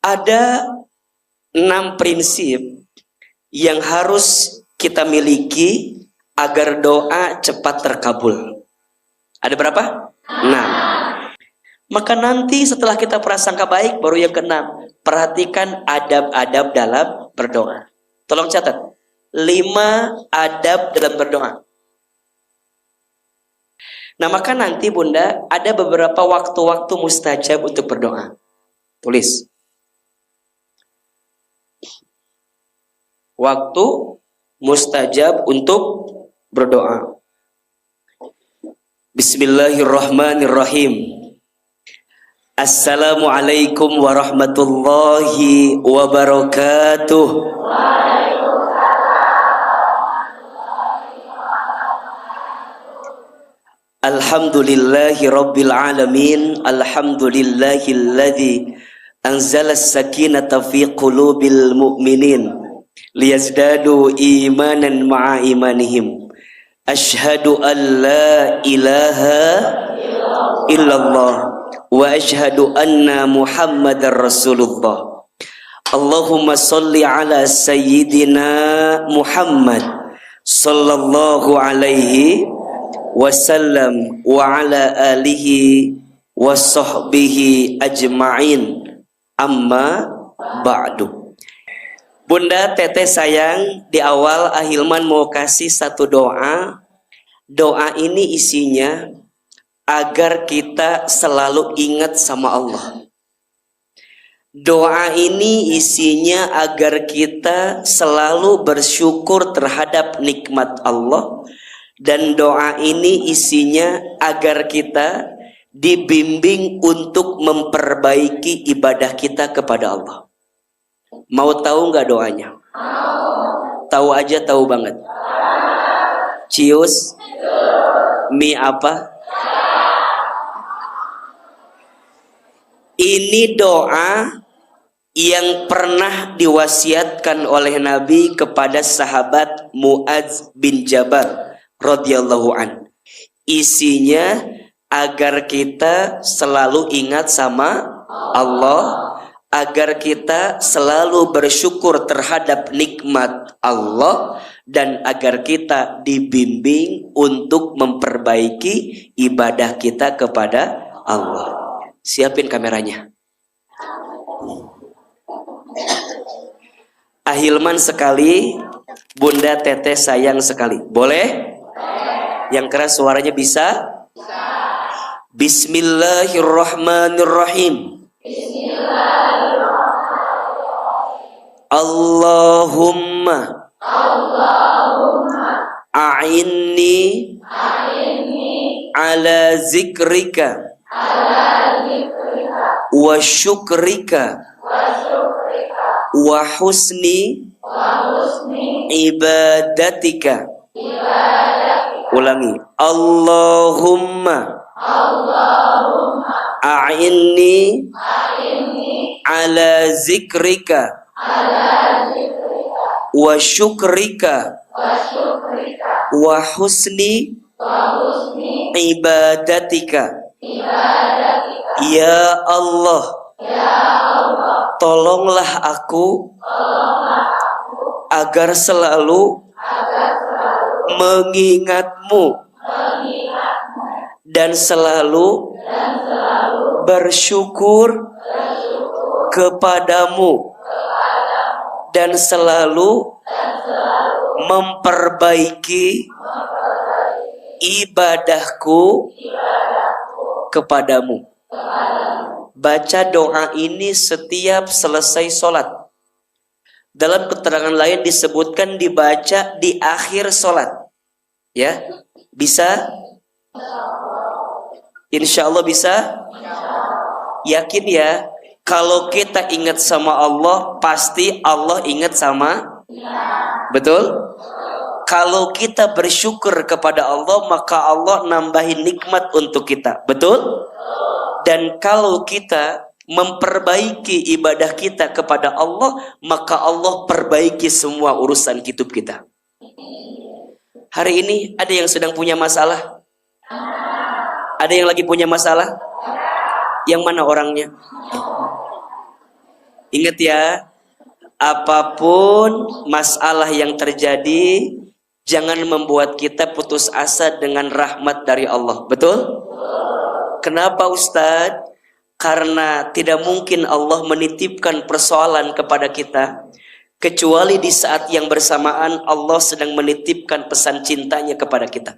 Ada 6 prinsip yang harus kita miliki agar doa cepat terkabul. Ada berapa? 6. Maka nanti setelah kita prasangka baik baru yang ke-6. Perhatikan adab-adab dalam berdoa. Tolong catat. 5 adab dalam berdoa. Nah, maka nanti Bunda ada beberapa waktu-waktu mustajab untuk berdoa. Tulis. Waktu mustajab untuk berdoa. Bismillahirrahmanirrahim. Assalamualaikum warahmatullahi wabarakatuh. Alhamdulillahi rabbil alamin. Alhamdulillahilladzi anzala as-sakinata fi qulubil mu'minin liyazdadu imanan ma'a imanihim. Ashhadu an la ilaha illallah wa ashhadu anna Muhammadar Rasulullah. Allahumma salli ala sayyidina Muhammad sallallahu alaihi wasallam wa ala alihi wa sahbihi ajma'in. Amma ba'du. Bunda, teteh sayang, di awal Ahilman mau kasih satu doa. Doa ini isinya agar kita selalu ingat sama Allah. Doa ini isinya agar kita selalu bersyukur terhadap nikmat Allah. Dan doa ini isinya agar kita dibimbing untuk memperbaiki ibadah kita kepada Allah. Mau tahu nggak doanya? Tahu aja, tahu banget. Cius, mie apa? Ini doa yang pernah diwasiatkan oleh Nabi kepada sahabat Muadz bin Jabal radhiyallahu an. Isinya agar kita selalu ingat sama Allah, agar kita selalu bersyukur terhadap nikmat Allah, dan agar kita dibimbing untuk memperbaiki ibadah kita kepada Allah. Siapin kameranya. Ahilman sekali, Bunda teteh sayang sekali. Boleh? Yang keras suaranya bisa? Bismillahirrahmanirrahim. Allahumma a'inni ala zikrika wa syukrika wa husni ibadatika. Ulangi. Allahumma a'inni ala zikrika wa syukrika wa husni ibadatika. Ya Allah, tolonglah aku agar selalu mengingatmu dan selalu bersyukur kepadamu dan selalu memperbaiki ibadahku kepadamu. Baca doa ini setiap selesai sholat. Dalam keterangan lain disebutkan dibaca di akhir sholat. Ya, bisa? Insya Allah bisa? Yakin ya? Kalau kita ingat sama Allah, pasti Allah ingat sama? Betul? Kalau kita bersyukur kepada Allah, maka Allah nambahin nikmat untuk kita. Betul? Dan kalau kita memperbaiki ibadah kita kepada Allah, maka Allah perbaiki semua urusan hidup kita. Hari ini ada yang sedang punya masalah? Ada yang lagi punya masalah? Yang mana orangnya? Ingat ya, apapun masalah yang terjadi, jangan membuat kita putus asa dengan rahmat dari Allah. Betul? Kenapa Ustadz? Karena tidak mungkin Allah menitipkan persoalan kepada kita kecuali di saat yang bersamaan Allah sedang menitipkan pesan cintanya kepada kita.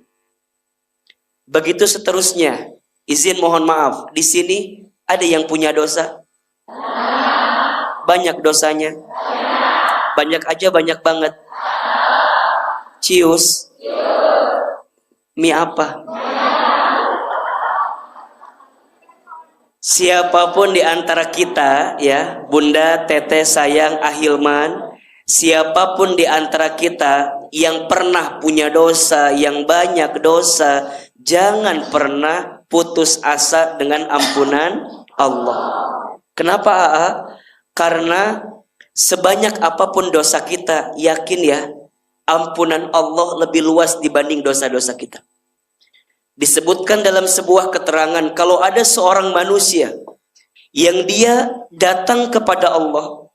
Begitu seterusnya. Izin mohon maaf, di sini ada yang punya dosa? Banyak dosanya? Banyak aja, banyak banget. Cius. Mie apa? Siapapun di antara kita, ya, Bunda, Teteh, sayang, Ahilman, siapapun di antara kita yang pernah punya dosa, yang banyak dosa, jangan pernah putus asa dengan ampunan Allah. Kenapa, Aa? Karena sebanyak apapun dosa kita, yakin ya, ampunan Allah lebih luas dibanding dosa-dosa kita. Disebutkan dalam sebuah keterangan, kalau ada seorang manusia yang dia datang kepada Allah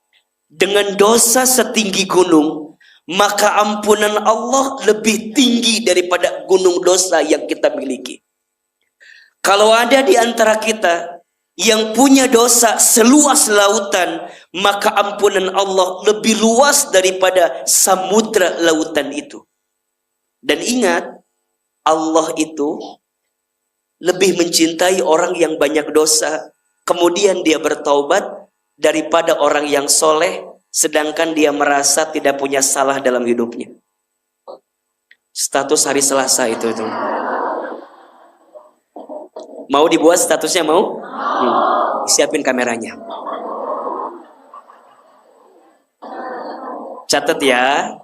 dengan dosa setinggi gunung, maka ampunan Allah lebih tinggi daripada gunung dosa yang kita miliki. Kalau ada di antara kita yang punya dosa seluas lautan, maka ampunan Allah lebih luas daripada samudra lautan itu. Dan ingat, Allah itu lebih mencintai orang yang banyak dosa, kemudian dia bertaubat, daripada orang yang soleh, sedangkan dia merasa tidak punya salah dalam hidupnya. Status hari Selasa itu. Mau dibuat statusnya, mau? Siapin kameranya. Catat ya.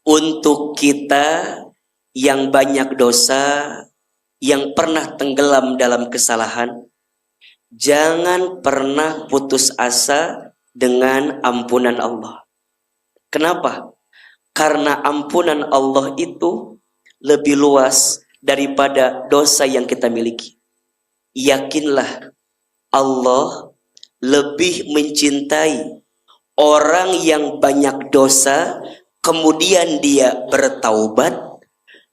Untuk kita yang banyak dosa, yang pernah tenggelam dalam kesalahan, jangan pernah putus asa dengan ampunan Allah. Kenapa? Karena ampunan Allah itu lebih luas daripada dosa yang kita miliki. Yakinlah, Allah lebih mencintai orang yang banyak dosa kemudian dia bertaubat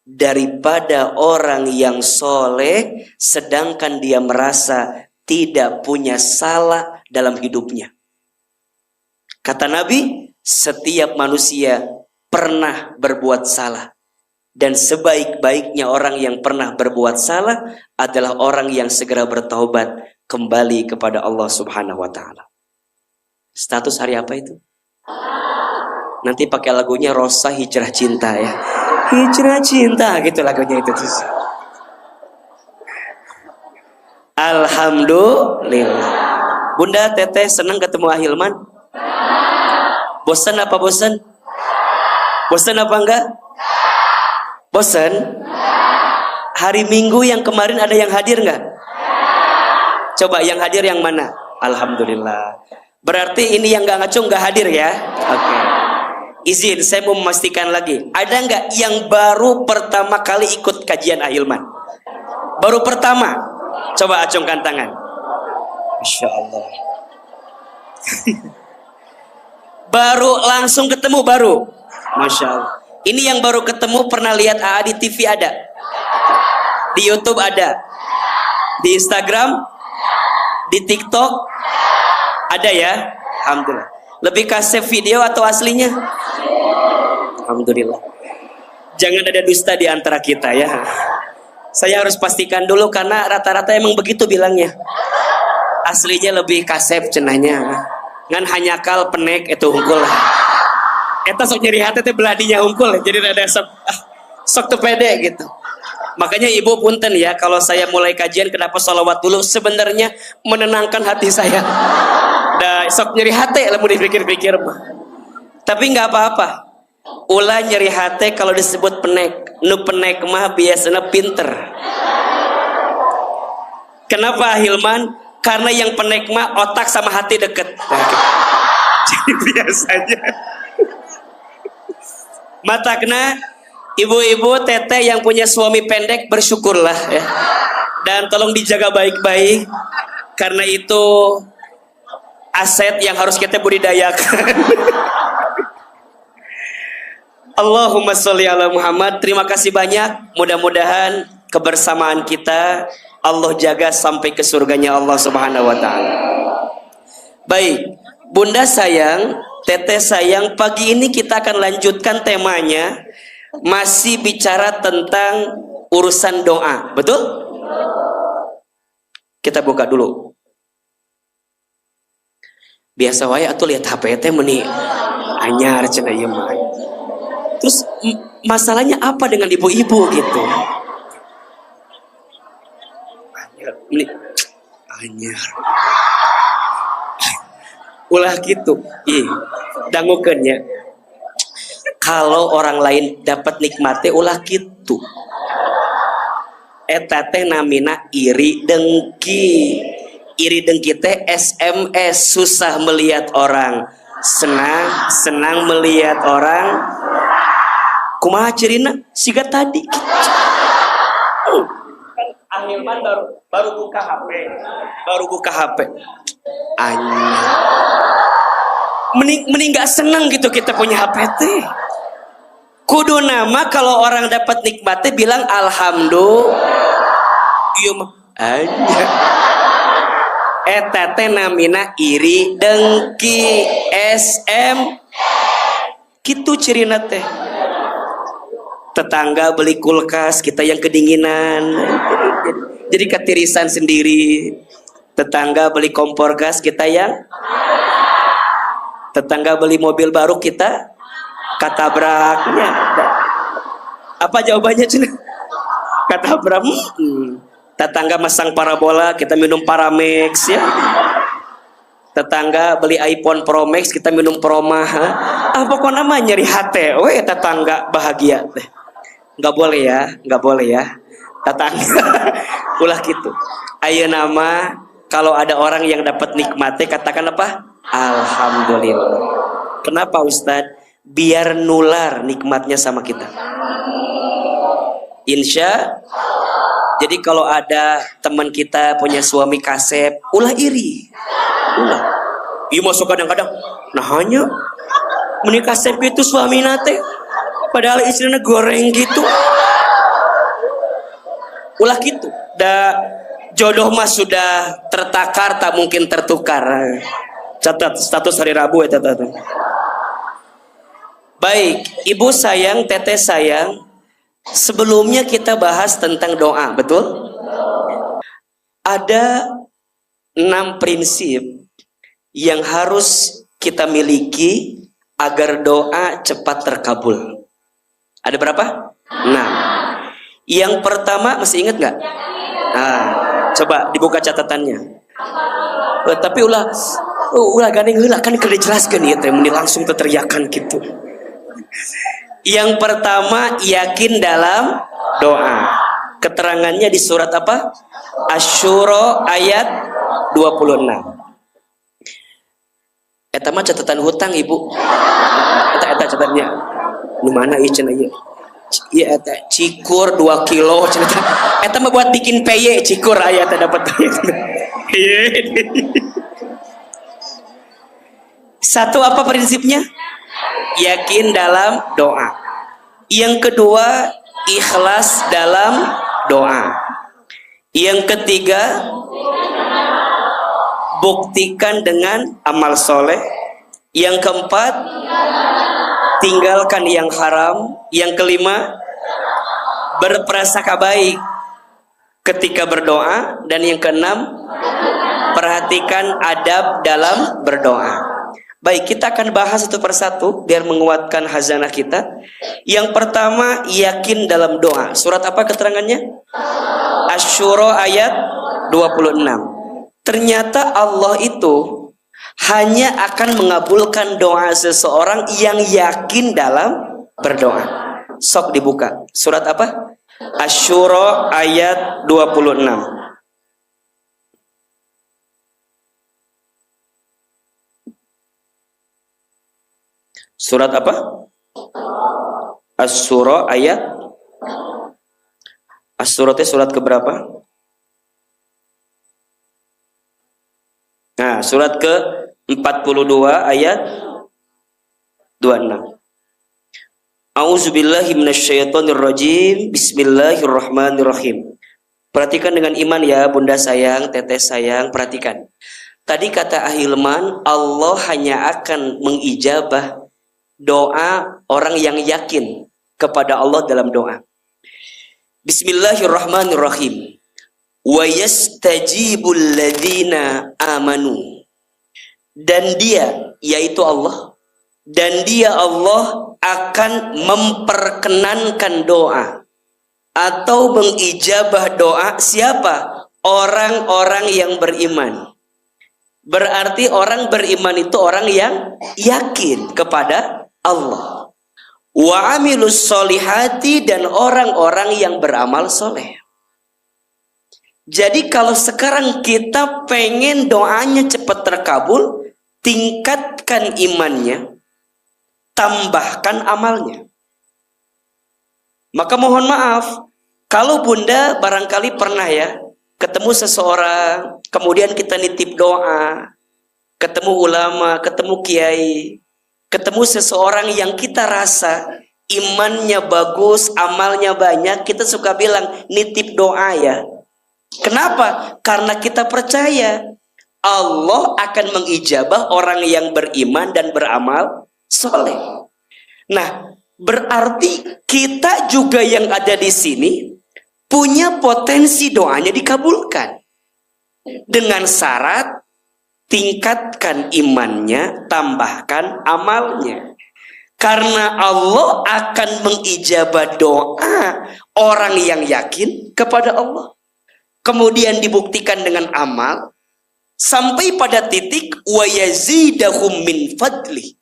daripada orang yang soleh sedangkan dia merasa tidak punya salah dalam hidupnya. Kata Nabi, setiap manusia pernah berbuat salah, dan sebaik-baiknya orang yang pernah berbuat salah adalah orang yang segera bertaubat kembali kepada Allah Subhanahu wa taala. Status hari apa itu? Nanti pakai lagunya Rosa Hijrah Cinta ya. Hijrah Cinta gitu lagunya itu. Alhamdulillah. Bunda, Teteh senang ketemu Ahilman? Bosan apa bosan? Bosan apa enggak? Bosan? Hari Minggu yang kemarin ada yang hadir enggak? Coba yang hadir yang mana? Alhamdulillah. Berarti ini yang enggak ngacung enggak hadir ya? Oke. Izin, saya mau memastikan lagi. Ada nggak yang baru pertama kali ikut kajian Ahilman? Baru pertama? Coba acungkan tangan. Masya Allah. Baru langsung ketemu baru? Masya Allah. Ini yang baru ketemu pernah lihat AA di TV ada? Di YouTube ada? Di Instagram? Di TikTok? Ada ya? Alhamdulillah. Lebih kasih video atau aslinya? Alhamdulillah. Jangan ada dusta di antara kita ya. Saya harus pastikan dulu karena rata-rata emang begitu bilangnya. Aslinya lebih kasep cenahnya. Ngan hanya kal penek itu unggul. Eta sok nyeri hati teh beladinya unggul. Jadi ada sok tuh pede gitu. Makanya ibu punten ya, kalau saya mulai kajian kenapa sholawat dulu, sebenarnya menenangkan hati saya. Dah sok nyeri hati lah mau dipikir-pikir mah. Tapi nggak apa-apa. Ulah nyeri hati kalau disebut penek. Nu penek mah biasanya pinter. Kenapa Hilman? Karena yang penek mah otak sama hati deket. Jadi biasanya. Matakna ibu-ibu teteh yang punya suami pendek bersyukurlah ya. Dan tolong dijaga baik-baik. Karena itu aset yang harus kita budidayakan. Allahumma sholli ala Muhammad. Terima kasih banyak. Mudah-mudahan kebersamaan kita Allah jaga sampai ke surganya Allah Subhanahu wa taala. Baik, Bunda sayang, Teteh sayang, pagi ini kita akan lanjutkan temanya, masih bicara tentang urusan doa. Betul? Kita buka dulu. Biasa wae atuh lihat HP teh meuni anyar cenah ieu mah. Terus masalahnya apa dengan ibu-ibu gitu? Anyar. Ulah gitu. Ih, dangukeun nya. Kalau orang lain dapat nikmatnya ulah gitu. Eta teh namina iri dengki. Iri dengki teh SMS, susah melihat orang, senang melihat orang. Kumaha cirina? Siga tadi. Ahilman baru buka HP. Anjir. Mending gak senang gitu kita punya HP teh. Kudu nama kalau orang dapat nikmatnya bilang alhamdulillah. Iya mah. Anjir. Eta teh namina iri dengki SM. Kitu cirina teh. Tetangga beli kulkas, kita yang kedinginan. Jadi ketirisan sendiri. Tetangga beli kompor gas, kita yang tetangga beli mobil baru, kita katabraknya. Apa jawabannya cina? Katabrak. Tetangga masang parabola, kita minum Paramex ya. Tetangga beli iPhone Pro Max, kita minum Promah. Pokoknya mah nyeri hati. Weh tetangga bahagia teh. Nggak boleh ya. Tetangga. Ulah gitu. Ayo nama kalau ada orang yang dapat nikmatnya katakan apa? Alhamdulillah. Kenapa Ustadz? Biar nular nikmatnya sama kita. Insya. Jadi kalau ada teman kita punya suami kasep, ulah iri. Ulah. Iya masuk kadang-kadang. Nah hanya menikah kasep itu suami nate. Padahal istrinya goreng gitu. Ulah gitu. Jodoh mah sudah tertakar, tak mungkin tertukar. Catat status hari Rabu ya catat. Baik, ibu sayang, teteh sayang. Sebelumnya kita bahas tentang doa, betul? Ada 6 prinsip yang harus kita miliki agar doa cepat terkabul. Ada berapa? 6. Yang pertama masih ingat nggak? Nah, coba dibuka catatannya. Tapi ulah gandeng heula kan keur dijelaskeun ieu teh meni langsung teriakan gitu. Yang pertama, yakin dalam doa. Keterangannya di surat apa? Asy-Syura ayat 26. Eta mah catatan hutang, Ibu. Eta catatannya. Di mana ieu cenah ieu? Iya eta cikur 2 kilo cenah. Eta mah buat bikin PY cikur aya teh dapat. Satu apa prinsipnya? Yakin dalam doa. Yang kedua, ikhlas dalam doa. Yang ketiga, buktikan dengan amal soleh. Yang keempat, tinggalkan yang haram. Yang kelima, berprasangka baik ketika berdoa. Dan yang keenam, perhatikan adab dalam berdoa. Baik, kita akan bahas satu persatu biar menguatkan hazanah kita. Yang pertama, yakin dalam doa. Surat apa keterangannya? Asy-Syura ayat 26. Ternyata Allah itu hanya akan mengabulkan doa seseorang yang yakin dalam berdoa. Sok dibuka. Surat apa? Asy-Syura ayat 26. Surat apa? Asy-Syura ayat Asy-Syura itu surat keberapa? Nah, surat ke-42 ayat 26. A'udzubillahi minasyaitonirrajim. Bismillahirrahmanirrahim. Perhatikan dengan iman ya, Bunda sayang, Teteh sayang, perhatikan. Tadi kata Ahilman, Allah hanya akan mengijabah doa orang yang yakin kepada Allah dalam doa. Bismillahirrahmanirrahim. Wa yastajibul ladzina amanu. Dan dia, yaitu Allah, dan dia Allah akan memperkenankan doa atau mengijabah doa siapa? Orang-orang yang beriman. Berarti orang beriman itu orang yang yakin kepada Allah. Wa amilus solihati, dan orang-orang yang beramal soleh. Jadi kalau sekarang kita pengen doanya cepat terkabul, tingkatkan imannya, tambahkan amalnya. Maka mohon maaf, kalau Bunda barangkali pernah ya ketemu seseorang, kemudian kita nitip doa, ketemu ulama, ketemu kiai, ketemu seseorang yang kita rasa imannya bagus, amalnya banyak, kita suka bilang nitip doa ya. Kenapa? Karena kita percaya Allah akan mengijabah orang yang beriman dan beramal soleh. Nah, berarti kita juga yang ada di sini punya potensi doanya dikabulkan. Dengan syarat tingkatkan imannya, tambahkan amalnya. Karena Allah akan mengijabah doa orang yang yakin kepada Allah. Kemudian dibuktikan dengan amal sampai pada titik wa yazidahum min fadli.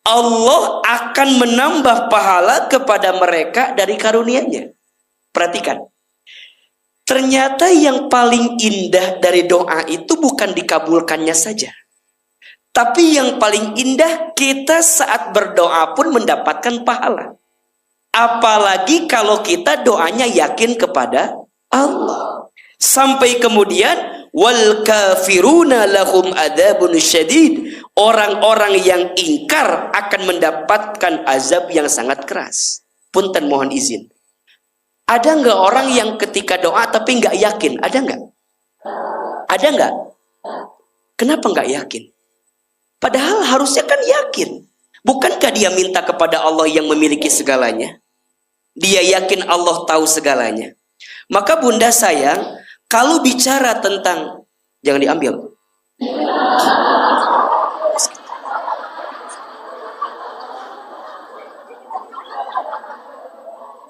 Allah akan menambah pahala kepada mereka dari karunia-Nya. Perhatikan. Ternyata yang paling indah dari doa itu bukan dikabulkannya saja. Tapi yang paling indah kita saat berdoa pun mendapatkan pahala. Apalagi kalau kita doanya yakin kepada Allah. Sampai kemudian wal kafiruna lahum adzabun syadid. Orang-orang yang ingkar akan mendapatkan azab yang sangat keras. Punten mohon izin. Ada nggak orang yang ketika doa tapi nggak yakin? Ada nggak? Ada nggak? Kenapa nggak yakin? Padahal harusnya kan yakin. Bukankah dia minta kepada Allah yang memiliki segalanya? Dia yakin Allah tahu segalanya. Maka Bunda sayang, kalau bicara tentang, jangan diambil.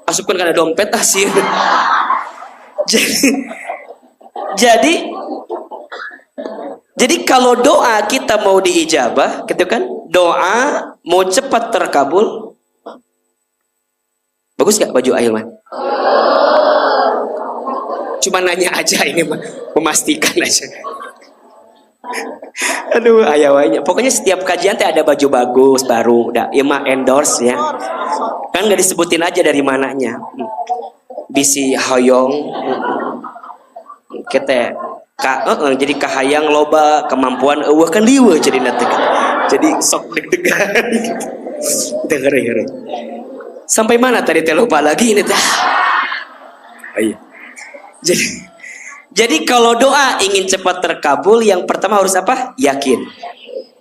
Masukkan karena dompet hasil. Jadi kalau doa kita mau diijabah, gitu kan? Doa mau cepat terkabul. Bagus gak baju Ahilman? Cuma nanya aja ini mah, memastikan aja. Aduh, ayawanya. Pokoknya setiap kajian teh ada baju bagus baru, udah ya mah endorse ya. Kan nggak disebutin aja dari mananya. Bisi hoyong. Kita jadi kahayang loba kemampuan eueuh kan liweuh jadi nanti. Jadi sok deg-degan. Denger. Sampai mana tadi teh lupa lagi ini teh. Oh, iya. Jadi kalau doa ingin cepat terkabul, yang pertama harus apa? Yakin.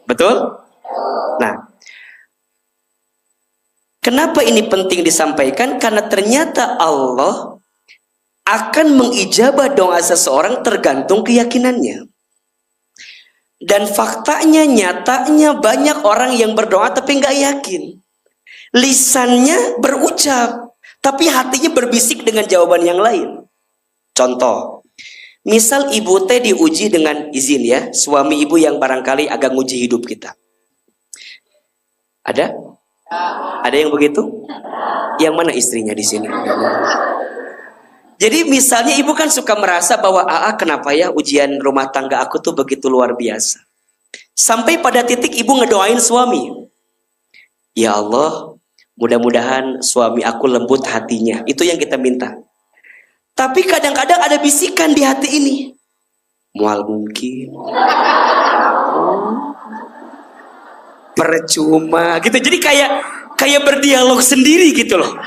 Betul? Nah, kenapa ini penting disampaikan? Karena ternyata Allah akan mengijabah doa seseorang tergantung keyakinannya. Dan faktanya, nyatanya banyak orang yang berdoa tapi nggak yakin. Lisannya berucap, tapi hatinya berbisik dengan jawaban yang lain. Contoh, misal ibu teh diuji dengan izin ya, suami ibu yang barangkali agak nguji hidup kita. Ada? Ada yang begitu? Yang mana istrinya di sini? Jadi misalnya ibu kan suka merasa bahwa kenapa ya ujian rumah tangga aku tuh begitu luar biasa. Sampai pada titik ibu ngedoain suami. Ya Allah, mudah-mudahan suami aku lembut hatinya. Itu yang kita minta. Tapi kadang-kadang ada bisikan di hati ini. Mual mungkin. percuma gitu. Jadi kayak berdialog sendiri gitu loh.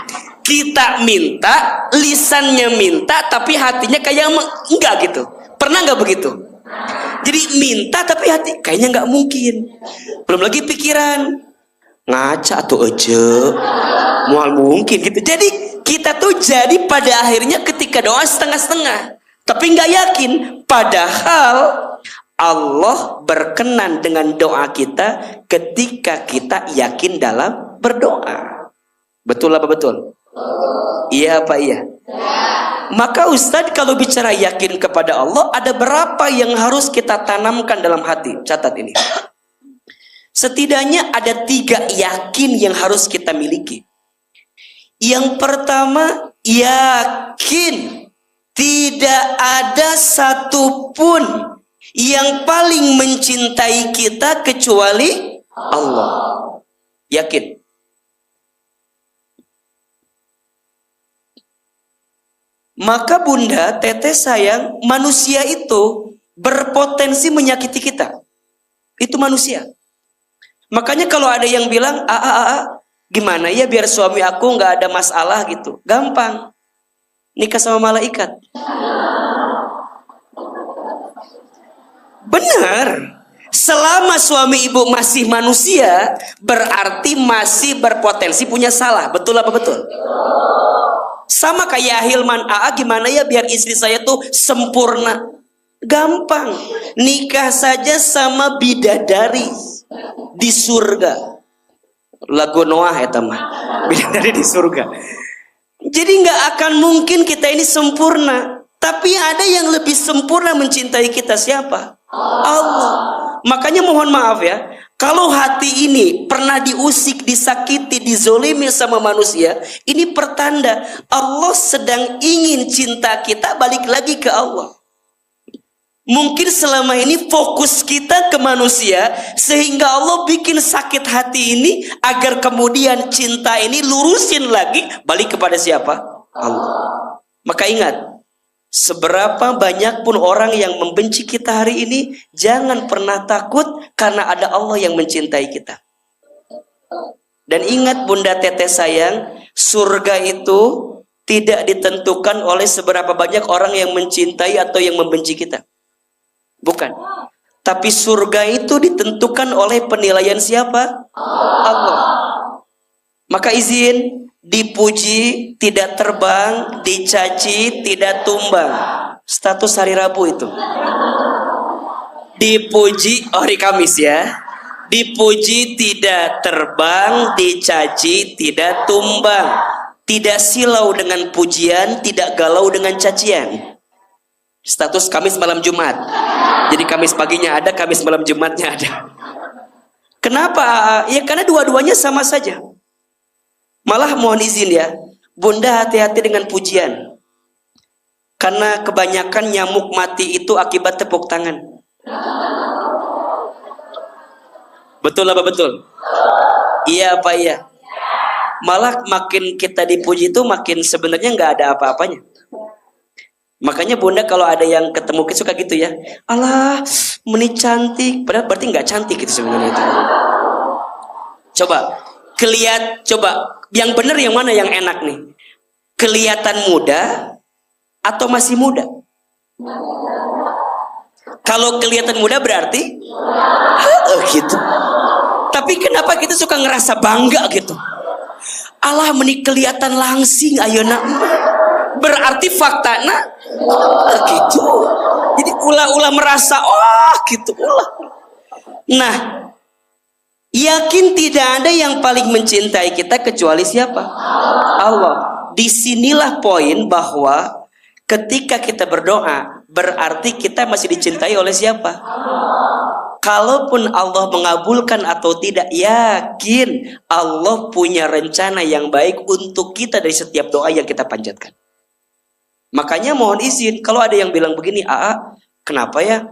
Kita minta, lisannya minta, tapi hatinya kayak enggak gitu. Pernah nggak begitu? Jadi minta tapi hati kayaknya nggak mungkin. Belum lagi pikiran ngaca atau aja, mual mungkin gitu. Jadi kita tuh jadi pada akhirnya ketika doa setengah-setengah, tapi nggak yakin. Padahal Allah berkenan dengan doa kita ketika kita yakin dalam berdoa. Betul apa betul? Iya apa iya? Maka Ustadz kalau bicara yakin kepada Allah, ada berapa yang harus kita tanamkan dalam hati? Catat ini. Setidaknya ada 3 yakin yang harus kita miliki. Yang pertama, yakin tidak ada satupun yang paling mencintai kita kecuali Allah. Yakin. Maka bunda, teteh sayang, manusia itu berpotensi menyakiti kita. Itu manusia. Makanya kalau ada yang bilang, gimana ya biar suami aku nggak ada masalah gitu. Gampang. Nikah sama malaikat. Benar. Selama suami ibu masih manusia, berarti masih berpotensi punya salah. Betul apa betul? Sama kayak Hilman, gimana ya biar istri saya tuh sempurna. Gampang. Nikah saja sama bidadari di surga. Lagu Noah ya teman. Bidadari di surga. Jadi nggak akan mungkin kita ini sempurna. Tapi ada yang lebih sempurna mencintai kita. Siapa? Allah. Makanya mohon maaf ya, kalau hati ini pernah diusik, disakiti, dizolimi sama manusia, ini pertanda Allah sedang ingin cinta kita balik lagi ke Allah. Mungkin selama ini fokus kita ke manusia, sehingga Allah bikin sakit hati ini agar kemudian cinta ini lurusin lagi balik kepada siapa? Allah. Maka ingat, seberapa banyak pun orang yang membenci kita hari ini, jangan pernah takut karena ada Allah yang mencintai kita. Dan ingat bunda teteh sayang, surga itu tidak ditentukan oleh seberapa banyak orang yang mencintai atau yang membenci kita. Bukan. Tapi surga itu ditentukan oleh penilaian siapa? Allah. Maka izin, dipuji tidak terbang, dicaci tidak tumbang. Status hari Rabu itu. Dipuji hari Kamis ya. Dipuji tidak terbang, dicaci tidak tumbang. Tidak silau dengan pujian, tidak galau dengan cacian. Status Kamis malam Jumat. Jadi Kamis paginya ada, Kamis malam Jumatnya ada. Kenapa? Ya karena dua-duanya sama saja. Malah mohon izin ya, bunda hati-hati dengan pujian. Karena kebanyakan nyamuk mati itu akibat tepuk tangan. Betul apa betul? Iya apa iya? Malah makin kita dipuji itu makin sebenarnya nggak ada apa-apanya. Makanya bunda kalau ada yang ketemu suka gitu ya, alah menit cantik, padahal berarti nggak cantik gitu sebenarnya itu. Coba yang benar yang mana yang enak nih? Kelihatan muda atau masih muda? Kalau kelihatan muda berarti gitu. Tapi kenapa kita suka ngerasa bangga gitu? Allah menik kelihatan langsing ayeuna. Berarti faktana gitu. Jadi ulah merasa gitu ulah. Nah, yakin tidak ada yang paling mencintai kita kecuali siapa? Allah. Disinilah poin bahwa ketika kita berdoa, berarti kita masih dicintai oleh siapa? Kalaupun Allah mengabulkan atau tidak, yakin Allah punya rencana yang baik untuk kita dari setiap doa yang kita panjatkan. Makanya mohon izin, kalau ada yang bilang begini, kenapa ya?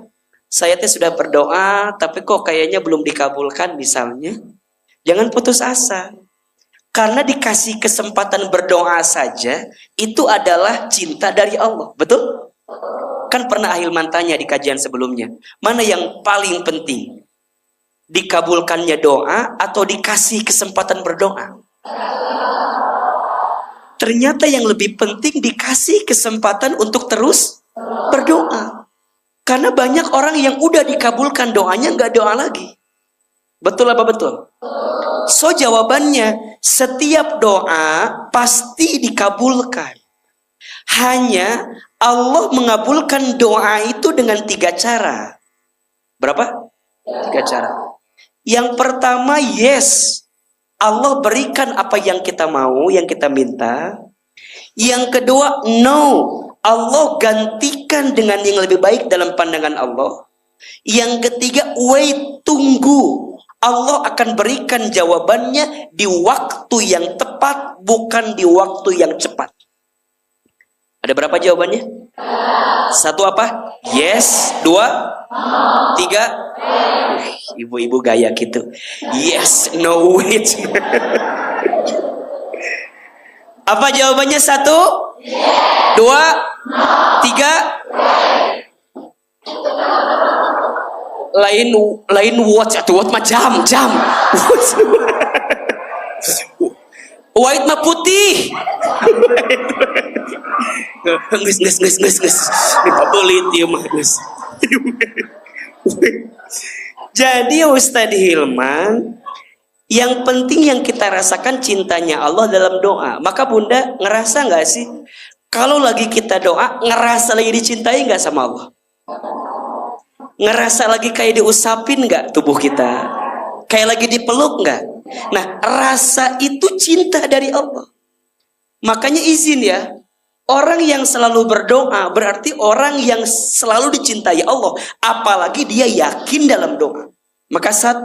Saya sudah berdoa, tapi kok kayaknya belum dikabulkan misalnya. Jangan putus asa. Karena dikasih kesempatan berdoa saja, itu adalah cinta dari Allah. Betul? Kan pernah Ahilman tanya di kajian sebelumnya, mana yang paling penting? dikabulkannya doa atau dikasih kesempatan berdoa? Ternyata yang lebih penting dikasih kesempatan untuk terus berdoa. Karena banyak orang yang udah dikabulkan doanya nggak doa lagi. Betul apa betul? So jawabannya, setiap doa pasti dikabulkan. Hanya Allah mengabulkan doa itu dengan 3 cara. Berapa? 3 cara. Yang pertama, yes, Allah berikan apa yang kita mau, yang kita minta. Yang kedua, no, Allah gantikan dengan yang lebih baik dalam pandangan Allah. Yang ketiga, wait, tunggu, Allah akan berikan jawabannya di waktu yang tepat, bukan di waktu yang cepat. Ada berapa jawabannya? 1 apa? Yes. 2, 3. Ibu-ibu gaya gitu. Yes, no, wait. Apa jawabannya? 1, 2, 3. Lain watch atau what jam. White mah putih. Nges. Boleh dia mah nges. Jadi Ustadz Hilman, yang penting yang kita rasakan cintanya Allah dalam doa. Maka Bunda ngerasa nggak sih kalau lagi kita doa ngerasa lagi dicintai nggak sama Allah? Ngerasa lagi kayak diusapin nggak tubuh kita? Kayak lagi dipeluk nggak? Nah, rasa itu cinta dari Allah. Makanya izin ya, orang yang selalu berdoa berarti orang yang selalu dicintai Allah. Apalagi dia yakin dalam doa. Maka 1,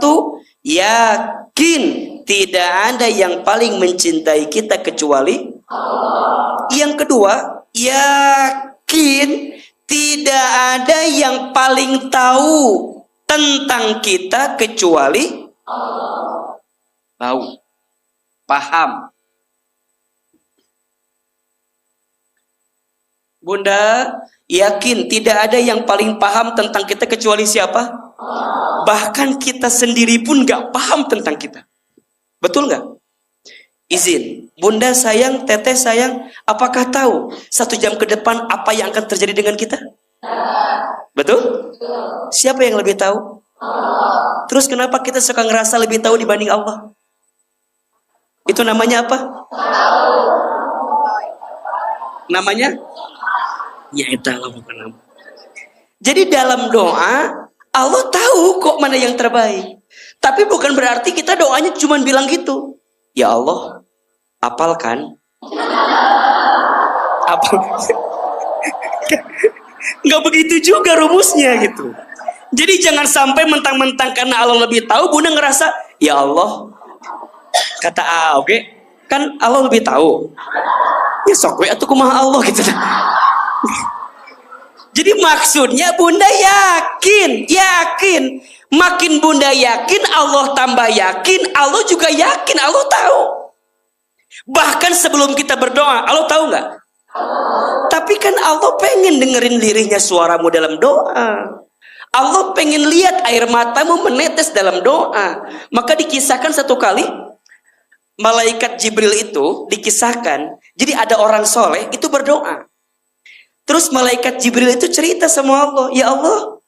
yakin tidak ada yang paling mencintai kita kecuali Allah. Yang kedua, yakin tidak ada yang paling tahu tentang kita kecuali Allah. Tahu, paham. Bunda yakin tidak ada yang paling paham tentang kita kecuali siapa? Allah. Bahkan kita sendiri pun gak paham tentang kita. Betul gak? Izin, Bunda sayang, Teteh sayang, apakah tahu 1 jam ke depan apa yang akan terjadi dengan kita? Betul? Siapa yang lebih tahu? Allah. Terus kenapa kita suka ngerasa lebih tahu dibanding Allah? Itu namanya apa? Namanya? Ya itu Allah bukan nama. Jadi dalam doa Allah tahu kok mana yang terbaik. Tapi bukan berarti kita doanya cuma bilang gitu. Ya Allah, apalkan. Apal. Nggak begitu juga rumusnya gitu. Jadi jangan sampai mentang-mentang karena Allah lebih tahu, Bunda ngerasa, ya Allah, kata A, oke, kan Allah lebih tahu. Ya sok we atuh kumaha Allah gitu. Jadi maksudnya Bunda yakin. Makin Bunda yakin, Allah tambah yakin, Allah juga yakin, Allah tahu. Bahkan sebelum kita berdoa, Allah tahu nggak? Tapi kan Allah pengen dengerin lirihnya suaramu dalam doa. Allah pengen lihat air matamu menetes dalam doa. Maka dikisahkan satu kali, malaikat Jibril itu dikisahkan, jadi ada orang soleh itu berdoa. Terus malaikat Jibril itu cerita sama Allah, ya Allah,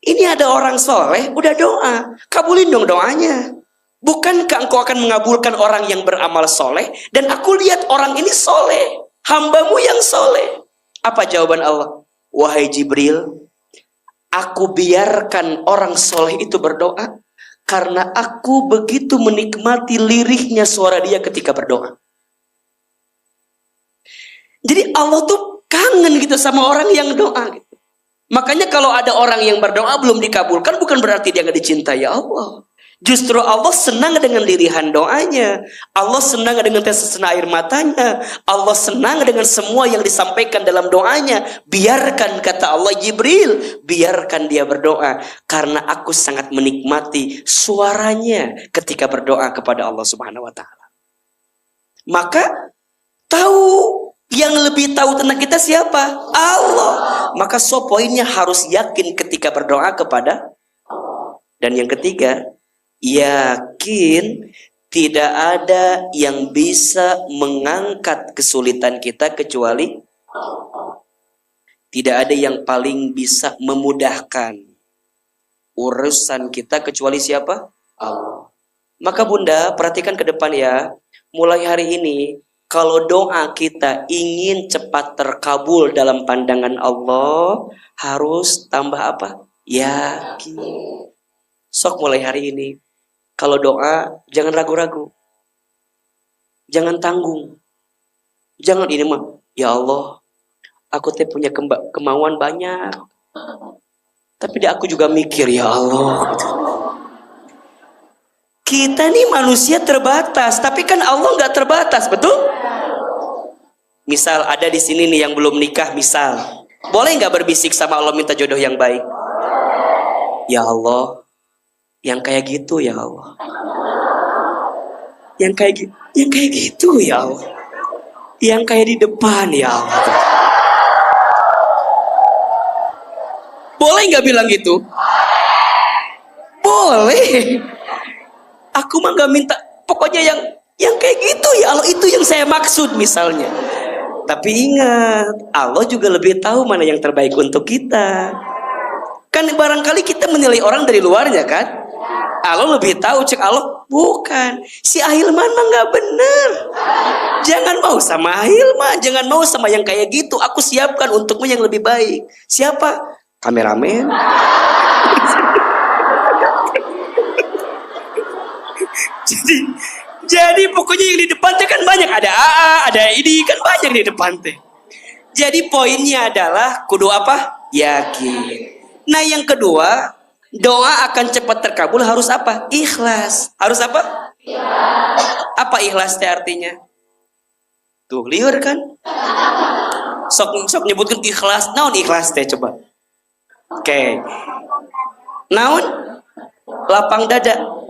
ini ada orang soleh udah doa, kabulin dong doanya. Bukankah engkau akan mengabulkan orang yang beramal soleh? Dan aku lihat orang ini soleh, hambamu yang soleh. Apa jawaban Allah? Wahai Jibril, aku biarkan orang soleh itu berdoa karena aku begitu menikmati lirihnya suara dia ketika berdoa. Jadi Allah tuh kangen gitu sama orang yang doa gitu. Makanya kalau ada orang yang berdoa belum dikabulkan, bukan berarti dia gak dicintai Allah. Justru Allah senang dengan lirihan doanya. Allah senang dengan tetesan air matanya. Allah senang dengan semua yang disampaikan dalam doanya. Biarkan, kata Allah, Jibril, biarkan dia berdoa. Karena aku sangat menikmati suaranya ketika berdoa kepada Allah Subhanahu wa ta'ala. Maka tahu, yang lebih tahu tentang kita siapa? Allah. Maka poinnya harus yakin ketika berdoa kepada Allah. Dan yang ketiga, yakin tidak ada yang bisa mengangkat kesulitan kita kecuali tidak ada yang paling bisa memudahkan urusan kita kecuali siapa? Allah. Maka Bunda, perhatikan ke depan ya. Mulai hari ini, kalau doa kita ingin cepat terkabul dalam pandangan Allah, harus tambah apa? Yakin. Sok mulai hari ini, kalau doa, jangan ragu-ragu. Jangan tanggung. Jangan ini mah, ya Allah, aku punya kemauan banyak. Tapi aku juga mikir, ya Allah. Kita nih manusia terbatas, tapi kan Allah nggak terbatas, betul? Misal ada di sini nih yang belum nikah, misal, boleh nggak berbisik sama Allah minta jodoh yang baik? Ya Allah, yang kayak gitu ya Allah. Yang kayak gitu ya Allah. Yang kayak di depan ya Allah. Boleh nggak bilang gitu? Boleh. Aku mah gak minta, pokoknya yang kayak gitu ya Allah, itu yang saya maksud misalnya. Tapi ingat, Allah juga lebih tahu mana yang terbaik untuk kita. Kan barangkali kita menilai orang dari luarnya kan. Allah lebih tahu, cek Allah, bukan. Si Ahilman mah gak bener. Jangan mau sama Ahilman, jangan mau sama yang kayak gitu. Aku siapkan untukmu yang lebih baik. Siapa? Kameramen. Jadi pokoknya yang di depan teh kan banyak, ada AA, ada ini kan banyak di depan teh. Jadi poinnya adalah kudu apa? Yakin. Nah yang kedua, doa akan cepat terkabul harus apa? Ikhlas. Harus apa? Ikhlas. Apa ikhlas teh artinya? Tuh liur kan? Sok nyebutkan ikhlas. Naon ikhlas teh coba? Oke. Naon? Lapang dada.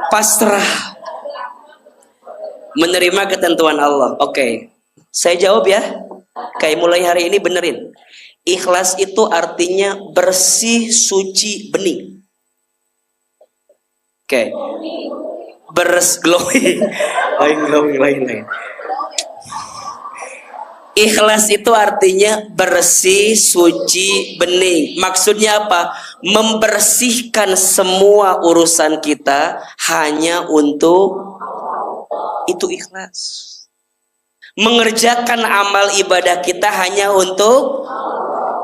Pasrah, menerima ketentuan Allah. Oke, saya jawab ya. Kayak mulai hari ini benerin. Ikhlas itu artinya bersih, suci, bening. Oke, glowing. lain. Ikhlas itu artinya bersih, suci, bening. Maksudnya apa? Membersihkan semua urusan kita hanya untuk itu ikhlas. Mengerjakan amal ibadah kita hanya untuk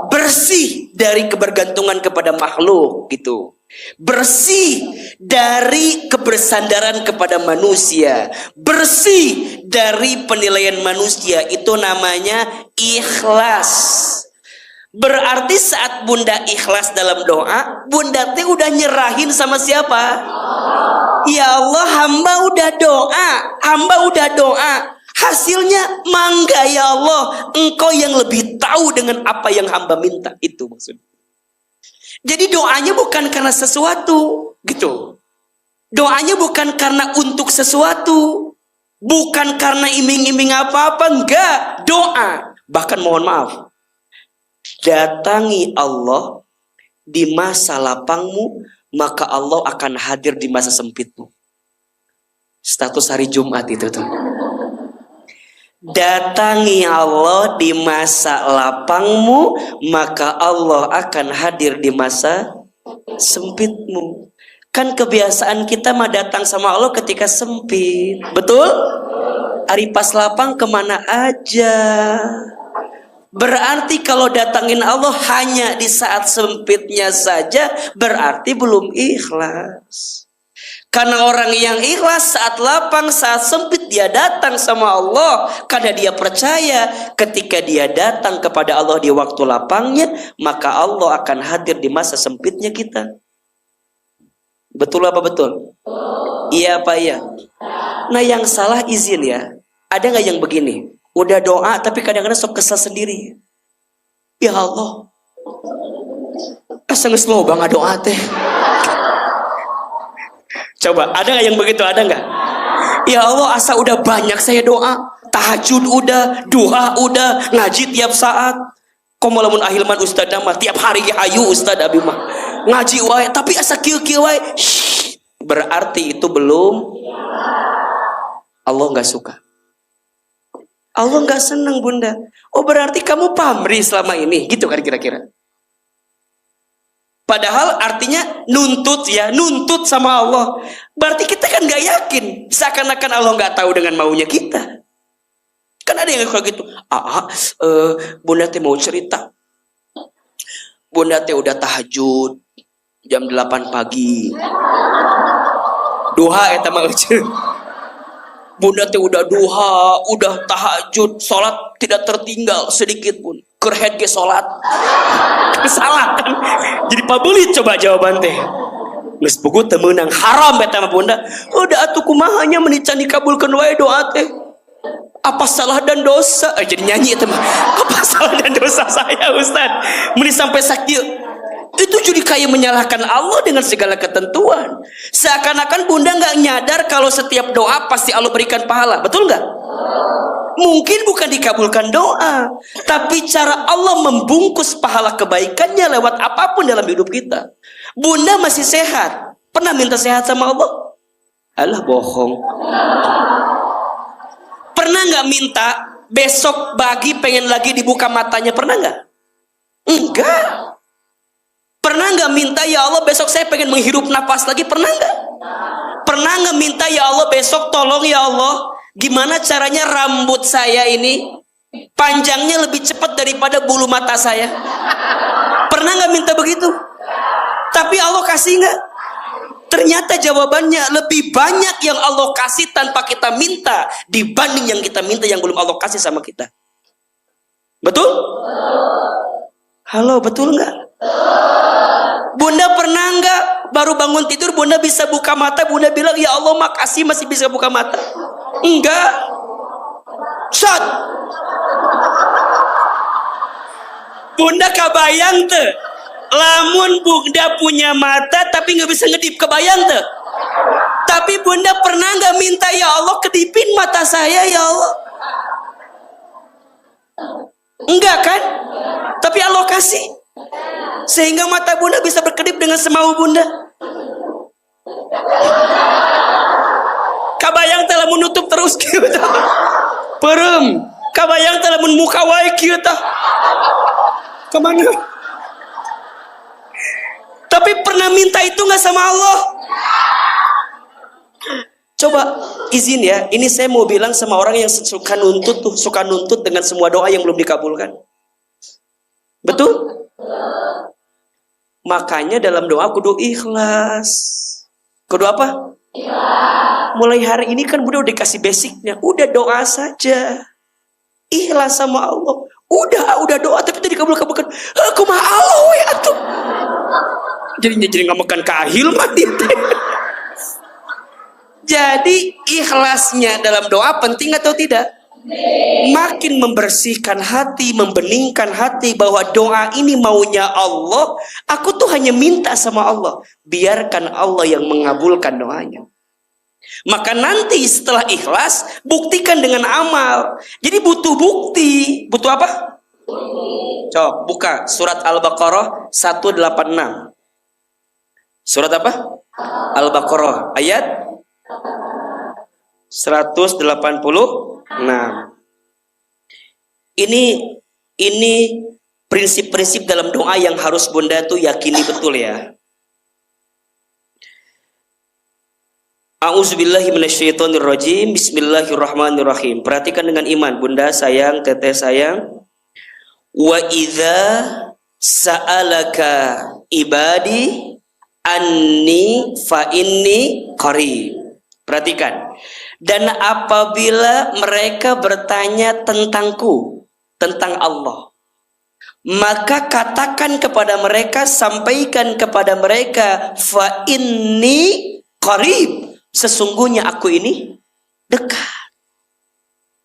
bersih dari kebergantungan kepada makhluk gitu. Bersih dari kebersandaran kepada manusia, bersih dari penilaian manusia, itu namanya ikhlas. Berarti saat Bunda ikhlas dalam doa, Bunda teh udah nyerahin sama siapa? Ya Allah, hamba udah doa. Hasilnya mangga ya Allah, Engkau yang lebih tahu dengan apa yang hamba minta. Itu maksudnya. Jadi doanya bukan karena sesuatu, gitu. Doanya bukan karena untuk sesuatu, bukan karena iming-iming apa-apa, enggak. Doa, bahkan mohon maaf, datangi Allah di masa lapangmu, maka Allah akan hadir di masa sempitmu. Status hari Jumat itu tuh. Datangi Allah di masa lapangmu, maka Allah akan hadir di masa sempitmu. Kan kebiasaan kita mah datang sama Allah ketika sempit. Betul? Hari pas lapang kemana aja. Berarti kalau datangin Allah hanya di saat sempitnya saja, berarti belum ikhlas. Karena orang yang ikhlas saat lapang, saat sempit dia datang sama Allah. Karena dia percaya ketika dia datang kepada Allah di waktu lapangnya, maka Allah akan hadir di masa sempitnya kita. Betul apa betul? Iya apa iya? Nah yang salah izin ya. Ada gak yang begini? Udah doa tapi kadang-kadang sok kesal sendiri. Ya Allah, asa ngeslow banget doa teh. Coba, ada gak yang begitu? Ada gak? Ya Allah, asa udah banyak saya doa. Tahajud udah, duha udah, ngaji tiap saat. Komolamun ahilman ustad mah tiap hari ayu ustad abi mah. ngaji wae tapi asa kieu-kieu wae. Berarti itu belum, Allah nggak suka. Allah nggak senang bunda. Oh berarti kamu pamrih selama ini, gitu kan kira-kira. Padahal artinya nuntut ya, nuntut sama Allah. Berarti kita kan nggak yakin, seakan-akan Allah nggak tahu dengan maunya kita. Kan ada yang kayak gitu. Bunda teh mau cerita. Bunda teh udah tahajud jam 8 pagi. Duha eta mah Bunda teh udah duha, udah tahajud, sholat tidak tertinggal sedikit pun. Kerhead ke sholat. Salah kan? Jadi pabelit coba jawaban teh. Geus puguh teu meunang haram eta mah bunda. Udah atuh kumahanya menican dikabulkeun wae doa teh. Apa salah dan dosa? Jadi nyanyi itu mah. Apa salah dan dosa saya Ustaz? Meni sampai sakieu. Itu jadi kayak menyalahkan Allah dengan segala ketentuan. Seakan-akan bunda nggak nyadar kalau setiap doa pasti Allah berikan pahala. Betul nggak? Mungkin bukan dikabulkan doa, tapi cara Allah membungkus pahala kebaikannya lewat apapun dalam hidup kita. Bunda masih sehat. Pernah minta sehat sama Allah? Alah bohong. Pernah nggak minta besok pagi pengen lagi dibuka matanya? Pernah nggak? Enggak. Pernah nggak minta ya Allah besok saya pengen menghirup nafas lagi? Pernah nggak? Pernah nggak minta ya Allah besok tolong ya Allah gimana caranya rambut saya ini panjangnya lebih cepat daripada bulu mata saya? Pernah nggak minta begitu? Tapi Allah kasih nggak? Ternyata jawabannya lebih banyak yang Allah kasih tanpa kita minta dibanding yang kita minta yang belum Allah kasih sama kita. Betul? Halo, betul nggak? Bunda pernah nggak baru bangun tidur bunda bisa buka mata, bunda bilang ya Allah makasih masih bisa buka mata? Enggak. Shot. Bunda kebayang tuh, lamun bunda punya mata tapi nggak bisa ngedip, kebayang tuh. Tapi bunda pernah nggak minta ya Allah kedipin mata saya ya Allah? Enggak kan? Tapi Allah kasih. Sehingga mata bunda bisa berkedip dengan semau bunda. Kabayang telah menutup terus kita. Perem. Kabayang telah muka wae kita. Kemana? Tapi pernah minta itu nggak sama Allah? Coba izin ya, ini saya mau bilang sama orang yang suka nuntut tuh, suka nuntut dengan semua doa yang belum dikabulkan. Betul? Makanya dalam doa kudu ikhlas. Kudu apa? Ikhlas. Mulai hari ini kan udah dikasih basicnya. Udah doa saja. Ikhlas sama Allah. Udah doa tapi tadi kabulkan. Aku mah Allah ya tuh. Jadi nggak makan kahil mati. Jadi ikhlasnya dalam doa penting atau tidak? Makin membersihkan hati, membeningkan hati bahwa doa ini maunya Allah. Aku tuh hanya minta sama Allah. Biarkan Allah yang mengabulkan doanya. Maka nanti setelah ikhlas, buktikan dengan amal. Jadi butuh bukti. Butuh apa? Coba buka surat Al-Baqarah 186. Surat apa? Al-Baqarah ayat 186. Ini prinsip-prinsip dalam doa yang harus bunda tuh yakini betul ya. A'udzubillahi minasyaitonirrajim. Bismillahirrahmanirrahim. Perhatikan dengan iman bunda sayang, teteh sayang. Wa idza sa'alaka ibadi anni fa inni qarib. Perhatikan. Dan apabila mereka bertanya tentangku, tentang Allah, maka katakan kepada mereka, sampaikan kepada mereka, fa inni qarib, sesungguhnya aku ini dekat.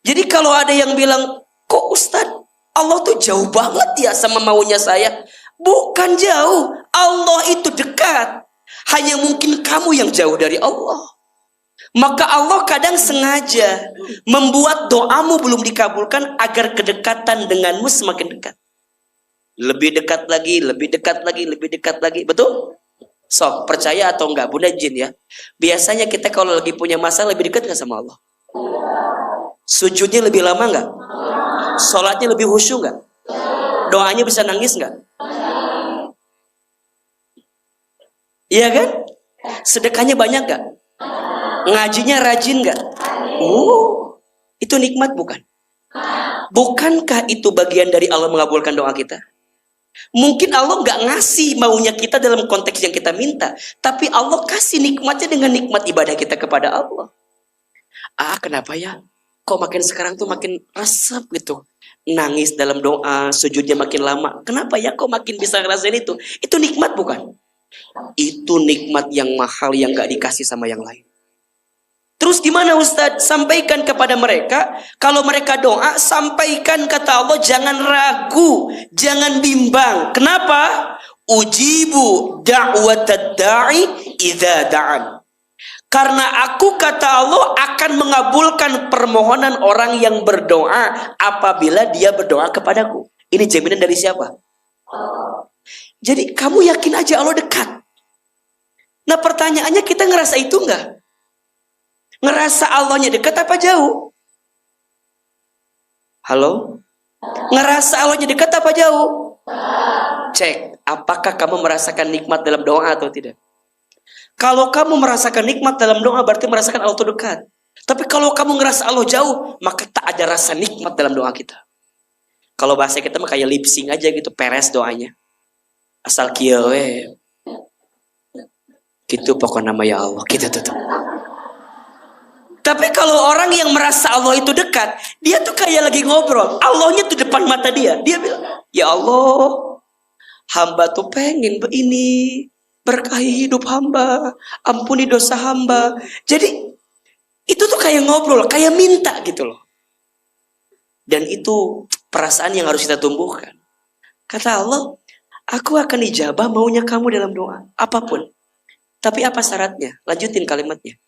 Jadi kalau ada yang bilang, kok Ustadz Allah tuh jauh banget ya sama maunya saya? Bukan jauh, Allah itu dekat. Hanya mungkin kamu yang jauh dari Allah. Maka Allah kadang sengaja membuat doamu belum dikabulkan agar kedekatan denganmu semakin dekat. Lebih dekat lagi, lebih dekat lagi, lebih dekat lagi. Betul? Sok, percaya atau enggak, Bunda Jin ya. Biasanya kita kalau lagi punya masalah lebih dekat nggak sama Allah? Sujudnya lebih lama nggak? Sholatnya lebih khusyuk nggak? Doanya bisa nangis nggak? Iya kan? Sedekahnya banyak nggak? Ngajinya rajin nggak? Itu nikmat bukan? Bukankah itu bagian dari Allah mengabulkan doa kita? Mungkin Allah nggak ngasih maunya kita dalam konteks yang kita minta, tapi Allah kasih nikmatnya dengan nikmat ibadah kita kepada Allah. Kenapa ya? Kok makin sekarang tuh makin resep gitu. Nangis dalam doa, sujudnya makin lama. Kenapa ya kok makin bisa ngerasain itu? Itu nikmat bukan? Itu nikmat yang mahal yang nggak dikasih sama yang lain. Terus gimana Ustadz? Sampaikan kepada mereka. Kalau mereka doa, sampaikan kata Allah. Jangan ragu, jangan bimbang. Kenapa? Ujibu da'watad da'i idza da'an. Karena aku kata Allah akan mengabulkan permohonan orang yang berdoa apabila dia berdoa kepadaku. Ini jaminan dari siapa? Jadi kamu yakin aja Allah dekat. Nah pertanyaannya, kita ngerasa itu enggak? Ngerasa Allahnya dekat apa jauh? Halo? Ngerasa Allahnya dekat apa jauh? Cek, apakah kamu merasakan nikmat dalam doa atau tidak? Kalau kamu merasakan nikmat dalam doa, berarti merasakan Allah itu dekat. Tapi kalau kamu ngerasa Allah jauh, maka tak ada rasa nikmat dalam doa kita. Kalau bahasa kita mah kayak lip sync aja gitu, peres doanya. Asal kieu we. Gitu pokoknya nama ya Allah, gitu tuh. Tapi kalau orang yang merasa Allah itu dekat, dia tuh kayak lagi ngobrol. Allahnya tuh depan mata dia. Dia bilang, ya Allah, hamba tuh pengen begini. Berkahi hidup hamba. Ampuni dosa hamba. Jadi, itu tuh kayak ngobrol, kayak minta gitu loh. Dan itu perasaan yang harus kita tumbuhkan. Kata Allah, aku akan ijabah maunya kamu dalam doa. Apapun. Tapi apa syaratnya? Lanjutin kalimatnya.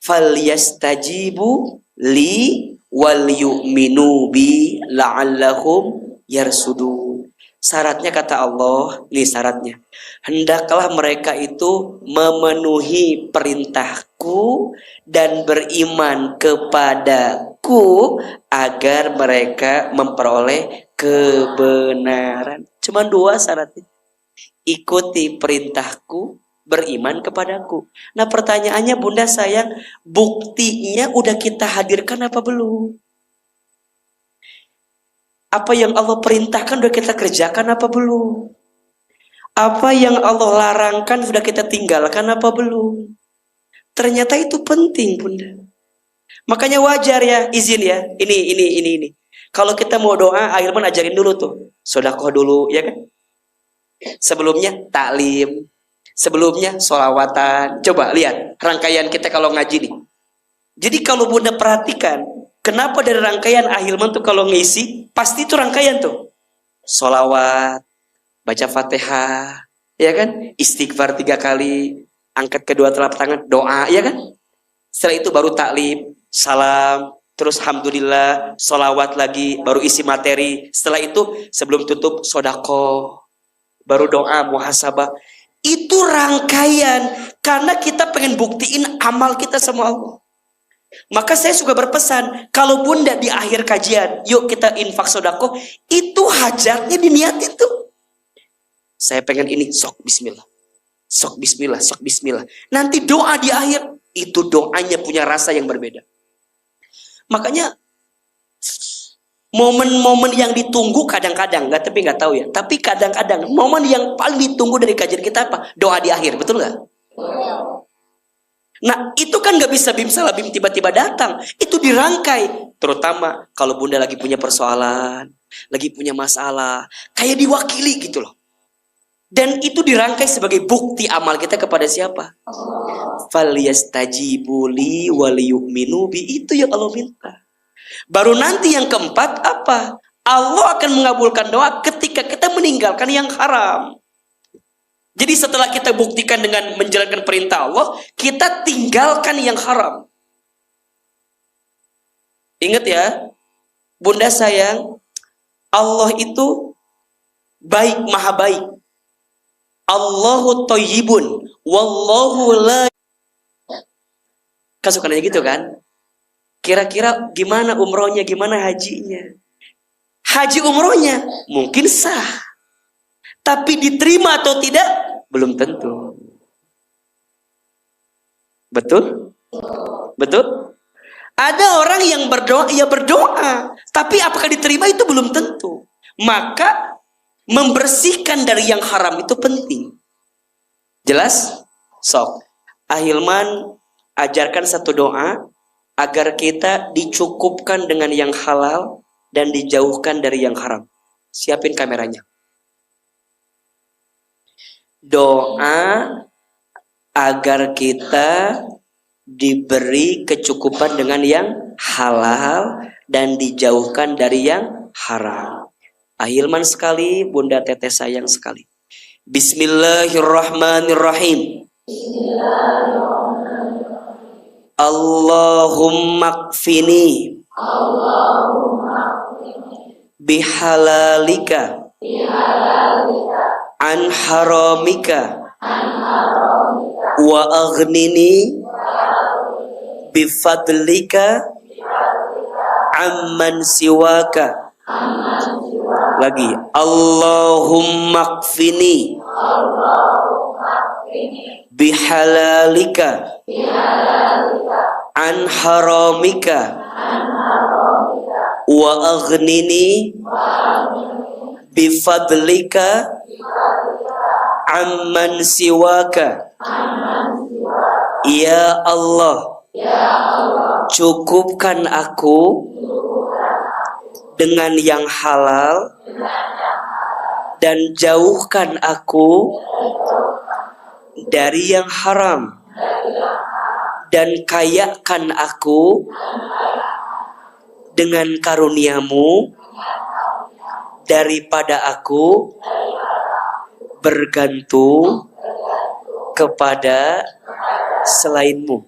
Falyastajibu li wal yu'minu bi la'allahum yarsudun. Syaratnya kata Allah, ini syaratnya. Hendaklah mereka itu memenuhi perintahku dan beriman kepadaku agar mereka memperoleh kebenaran. Cuma 2 syaratnya. Ikuti perintahku, beriman kepadaku. Nah pertanyaannya Bunda sayang, buktinya udah kita hadirkan apa belum? Apa yang Allah perintahkan udah kita kerjakan apa belum? Apa yang Allah larangkan sudah kita tinggalkan apa belum? Ternyata itu penting Bunda. Makanya wajar ya, izin ya. Ini. Kalau kita mau doa, Ahilman ajarin dulu tuh. Sedekah dulu, ya kan? Sebelumnya taklim. Sebelumnya sholawatan. Coba lihat rangkaian kita kalau ngaji nih. Jadi kalau Bunda perhatikan, kenapa dari rangkaian Ahilman tuh kalau ngisi, pasti itu rangkaian tuh. Sholawat, baca Fatihah, ya kan? Istighfar 3 kali, angkat kedua telapak tangan, doa, ya kan? Setelah itu baru taklim, salam, terus alhamdulillah, sholawat lagi, baru isi materi. Setelah itu sebelum tutup sodako, baru doa muhasabah. Itu rangkaian karena kita pengen buktiin amal kita sama Allah. Maka saya suka berpesan, kalau Bunda di akhir kajian, yuk kita infak sodako, itu hajatnya diniatin tuh. Saya pengen ini, sok bismillah. Sok bismillah, sok bismillah. Nanti doa di akhir, itu doanya punya rasa yang berbeda. Makanya momen-momen yang ditunggu kadang-kadang, tapi nggak tahu ya. Tapi kadang-kadang momen yang paling ditunggu dari kajian kita apa? Doa di akhir, betul nggak? Nah itu kan nggak bisa bim salah bim tiba-tiba datang. Itu dirangkai. Terutama kalau Bunda lagi punya persoalan, lagi punya masalah, kayak diwakili gitu loh. Dan itu dirangkai sebagai bukti amal kita kepada siapa? Falyastajibu li wal yu'minu bi, itu yang Allah minta. Baru nanti yang keempat apa? Allah akan mengabulkan doa ketika kita meninggalkan yang haram. Jadi setelah kita buktikan dengan menjalankan perintah Allah, kita tinggalkan yang haram. Ingat ya, Bunda sayang, Allah itu baik, maha baik. Allahu thayyibun wallahu la. Kan suka nanya gitu kan? Kira-kira gimana umrohnya, gimana hajinya? Haji umrohnya mungkin sah, tapi diterima atau tidak belum tentu. Betul? Betul? Ada orang yang berdoa, ya berdoa, tapi apakah diterima itu belum tentu. Maka membersihkan dari yang haram itu penting. Jelas? Sok. Ahilman ajarkan satu doa agar kita dicukupkan dengan yang halal dan dijauhkan dari yang haram. Siapin kameranya. Doa agar kita diberi kecukupan dengan yang halal dan dijauhkan dari yang haram. Ahilman sekali, Bunda Teteh sayang sekali. Bismillahirrahmanirrahim. Allahumma kfini bihalalika an haramika wa aghnini bifadlika amman siwaka. Lagi, Allahumma kfini bihalalika an haramika wa aghnini bifadlika amman siwaka. Ya Allah, cukupkan aku dengan yang halal dan jauhkan aku dari yang haram, dan kayakan aku dengan karuniamu daripada aku bergantung kepada selainmu.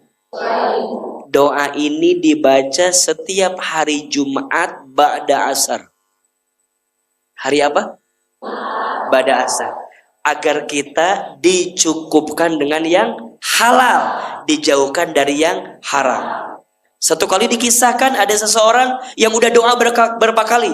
Doa ini dibaca setiap hari Jumat ba'da asar. Hari apa? Ba'da asar. Agar kita dicukupkan dengan yang halal, dijauhkan dari yang haram. Satu kali dikisahkan ada seseorang yang udah doa berapa kali.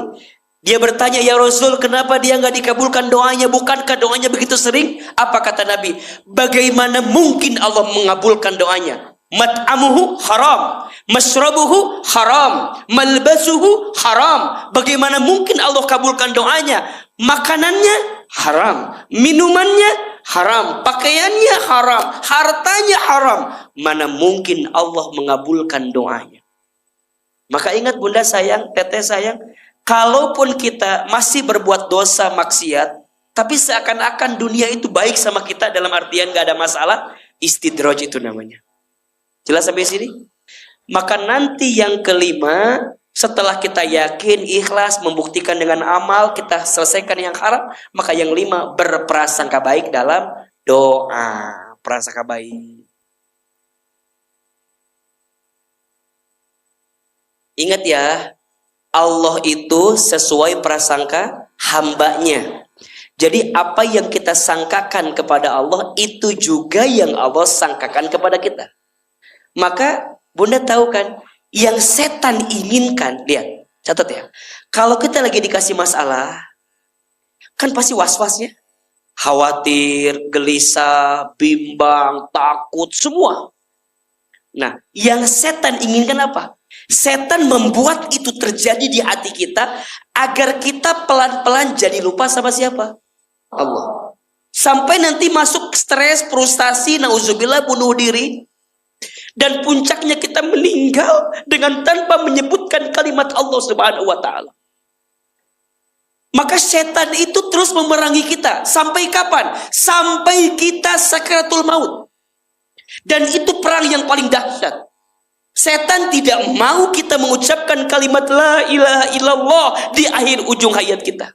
Dia bertanya, ya Rasul, kenapa dia nggak dikabulkan doanya? Bukankah doanya begitu sering? Apa kata Nabi? Bagaimana mungkin Allah mengabulkan doanya? Mat'amuhu haram, masrabuhu haram, malbasuhu haram. Bagaimana mungkin Allah kabulkan doanya? Makanannya haram, minumannya haram, pakaiannya haram, hartanya haram. Mana mungkin Allah mengabulkan doanya? Maka ingat Bunda sayang, Teteh sayang, kalaupun kita masih berbuat dosa maksiat, tapi seakan-akan dunia itu baik sama kita dalam artian gak ada masalah, istidraj itu namanya. Jelas sampai sini? Maka nanti yang kelima, setelah kita yakin, ikhlas, membuktikan dengan amal, kita selesaikan yang haram, maka yang lima, berprasangka baik dalam doa. Prasangka baik. Ingat ya, Allah itu sesuai prasangka hambanya. Jadi apa yang kita sangkakan kepada Allah, itu juga yang Allah sangkakan kepada kita. Maka Bunda tahu kan, yang setan inginkan, lihat, catat ya. Kalau kita lagi dikasih masalah, kan pasti was-wasnya. Khawatir, gelisah, bimbang, takut, semua. Nah, yang setan inginkan apa? Setan membuat itu terjadi di hati kita agar kita pelan-pelan jadi lupa sama siapa? Allah. Sampai nanti masuk stres, frustasi, nauzubillah, bunuh diri. Dan puncaknya kita meninggal dengan tanpa menyebutkan kalimat Allah Subhanahu wa taala. Maka setan itu terus memerangi kita. Sampai kapan? Sampai kita sakaratul maut. Dan itu perang yang paling dahsyat. Setan tidak mau kita mengucapkan kalimat la ilaha illallah di akhir ujung hayat kita.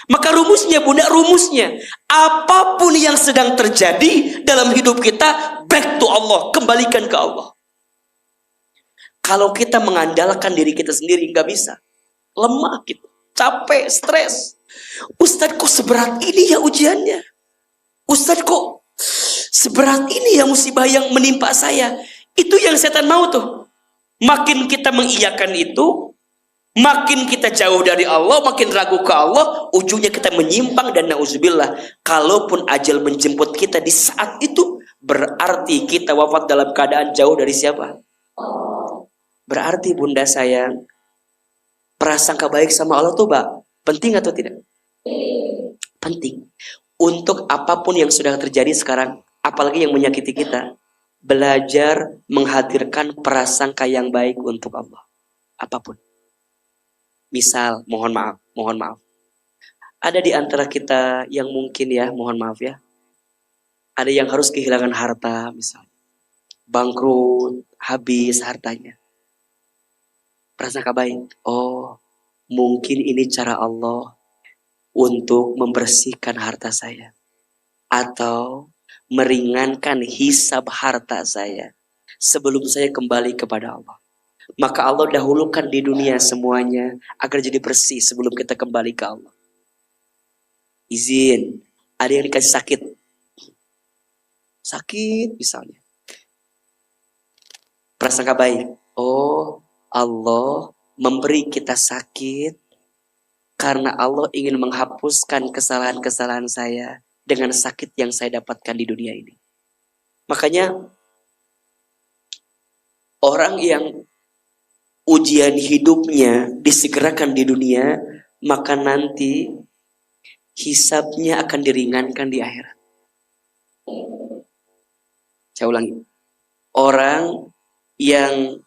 Maka rumusnya Bunda, rumusnya apapun yang sedang terjadi dalam hidup kita, back to Allah, kembalikan ke Allah. Kalau kita mengandalkan diri kita sendiri, nggak bisa, lemah kita. capek, stres. Ustadz kok seberat ini ya ujiannya? Ustadz kok seberat ini ya musibah yang menimpa saya? Itu yang setan mau tuh. Makin kita mengiyakan itu, makin kita jauh dari Allah, makin ragu ke Allah, ujungnya kita menyimpang dan na'udzubillah. Kalaupun ajal menjemput kita di saat itu, berarti kita wafat dalam keadaan jauh dari siapa? Berarti bunda sayang, prasangka baik sama Allah tuh penting atau tidak? Penting. Untuk apapun yang sudah terjadi sekarang, apalagi yang menyakiti kita, belajar menghadirkan prasangka yang baik untuk Allah. Apapun. Misal, mohon maaf. Ada di antara kita yang mungkin ya, mohon maaf ya, ada yang harus kehilangan harta misalnya. Bangkrut, habis hartanya. Prasangka baik. Oh, mungkin ini cara Allah untuk membersihkan harta saya. Atau meringankan hisab harta saya sebelum saya kembali kepada Allah. Maka Allah dahulukan di dunia semuanya agar jadi bersih sebelum kita kembali ke Allah. Izin, ada yang dikasih sakit misalnya. Prasangka baik. Oh, Allah memberi kita sakit karena Allah ingin menghapuskan kesalahan-kesalahan saya dengan sakit yang saya dapatkan di dunia ini. Makanya orang yang ujian hidupnya disegerakan di dunia, maka nanti hisabnya akan diringankan di akhirat. Saya ulangi. Orang yang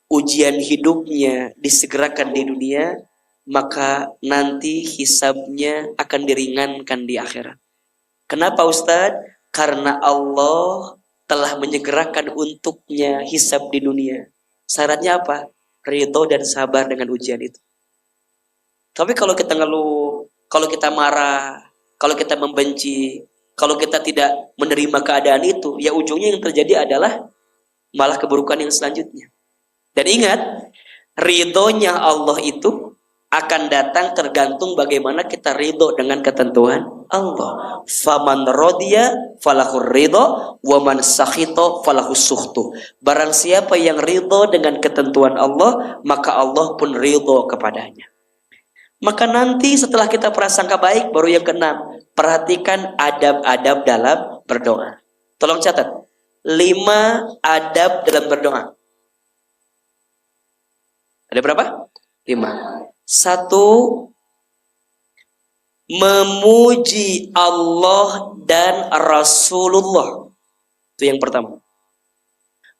ujian hidupnya disegerakan di dunia, maka nanti hisabnya akan diringankan di akhirat. Kenapa Ustadz? Karena Allah telah menyegerakan untuknya hisab di dunia. Syaratnya apa? Ridho dan sabar dengan ujian itu. Tapi kalau kita ngeluh, kalau kita marah, kalau kita membenci, kalau kita tidak menerima keadaan itu, ya ujungnya yang terjadi adalah malah keburukan yang selanjutnya. Dan ingat, ridhonya Allah itu akan datang tergantung bagaimana kita ridho dengan ketentuan Allah. Faman rodiya falahur ridho, waman sakhito falahus sukhtu. Barang siapa yang ridho dengan ketentuan Allah, maka Allah pun ridho kepadanya. Maka nanti setelah kita prasangka baik, baru yang keenam, perhatikan adab-adab dalam berdoa. Tolong catat, 5 adab dalam berdoa. Ada berapa? 5. 1, memuji Allah dan Rasulullah. Itu yang pertama.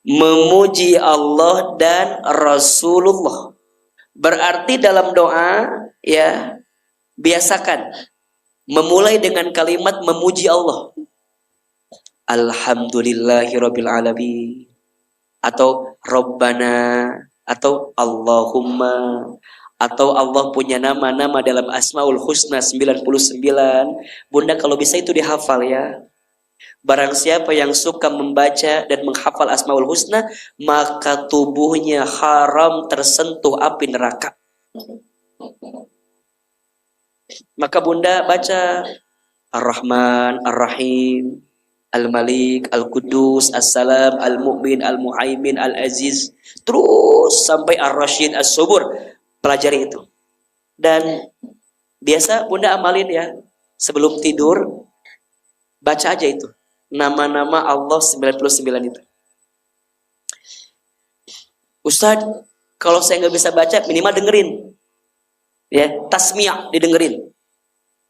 Memuji Allah dan Rasulullah. Berarti dalam doa, ya, biasakan memulai dengan kalimat memuji Allah. Alhamdulillahirabbil alamin, atau Rabbana, atau Allahumma, atau Allah punya nama-nama dalam Asmaul Husna 99. Bunda kalau bisa itu dihafal ya. Barang siapa yang suka membaca dan menghafal Asmaul Husna, maka tubuhnya haram tersentuh api neraka. Maka Bunda baca Ar-Rahman, Ar-Rahim, Al-Malik, Al-Qudus, As-Salam, Al-Mu'min, Al-Muhaimin, Al-Aziz, terus sampai Ar-Rashid, As-Subur. Pelajari itu. Dan biasa Bunda amalin ya, sebelum tidur baca aja itu nama-nama Allah 99 itu. Ustadz, kalau saya nggak bisa baca, minimal dengerin ya, tasmiyah didengerin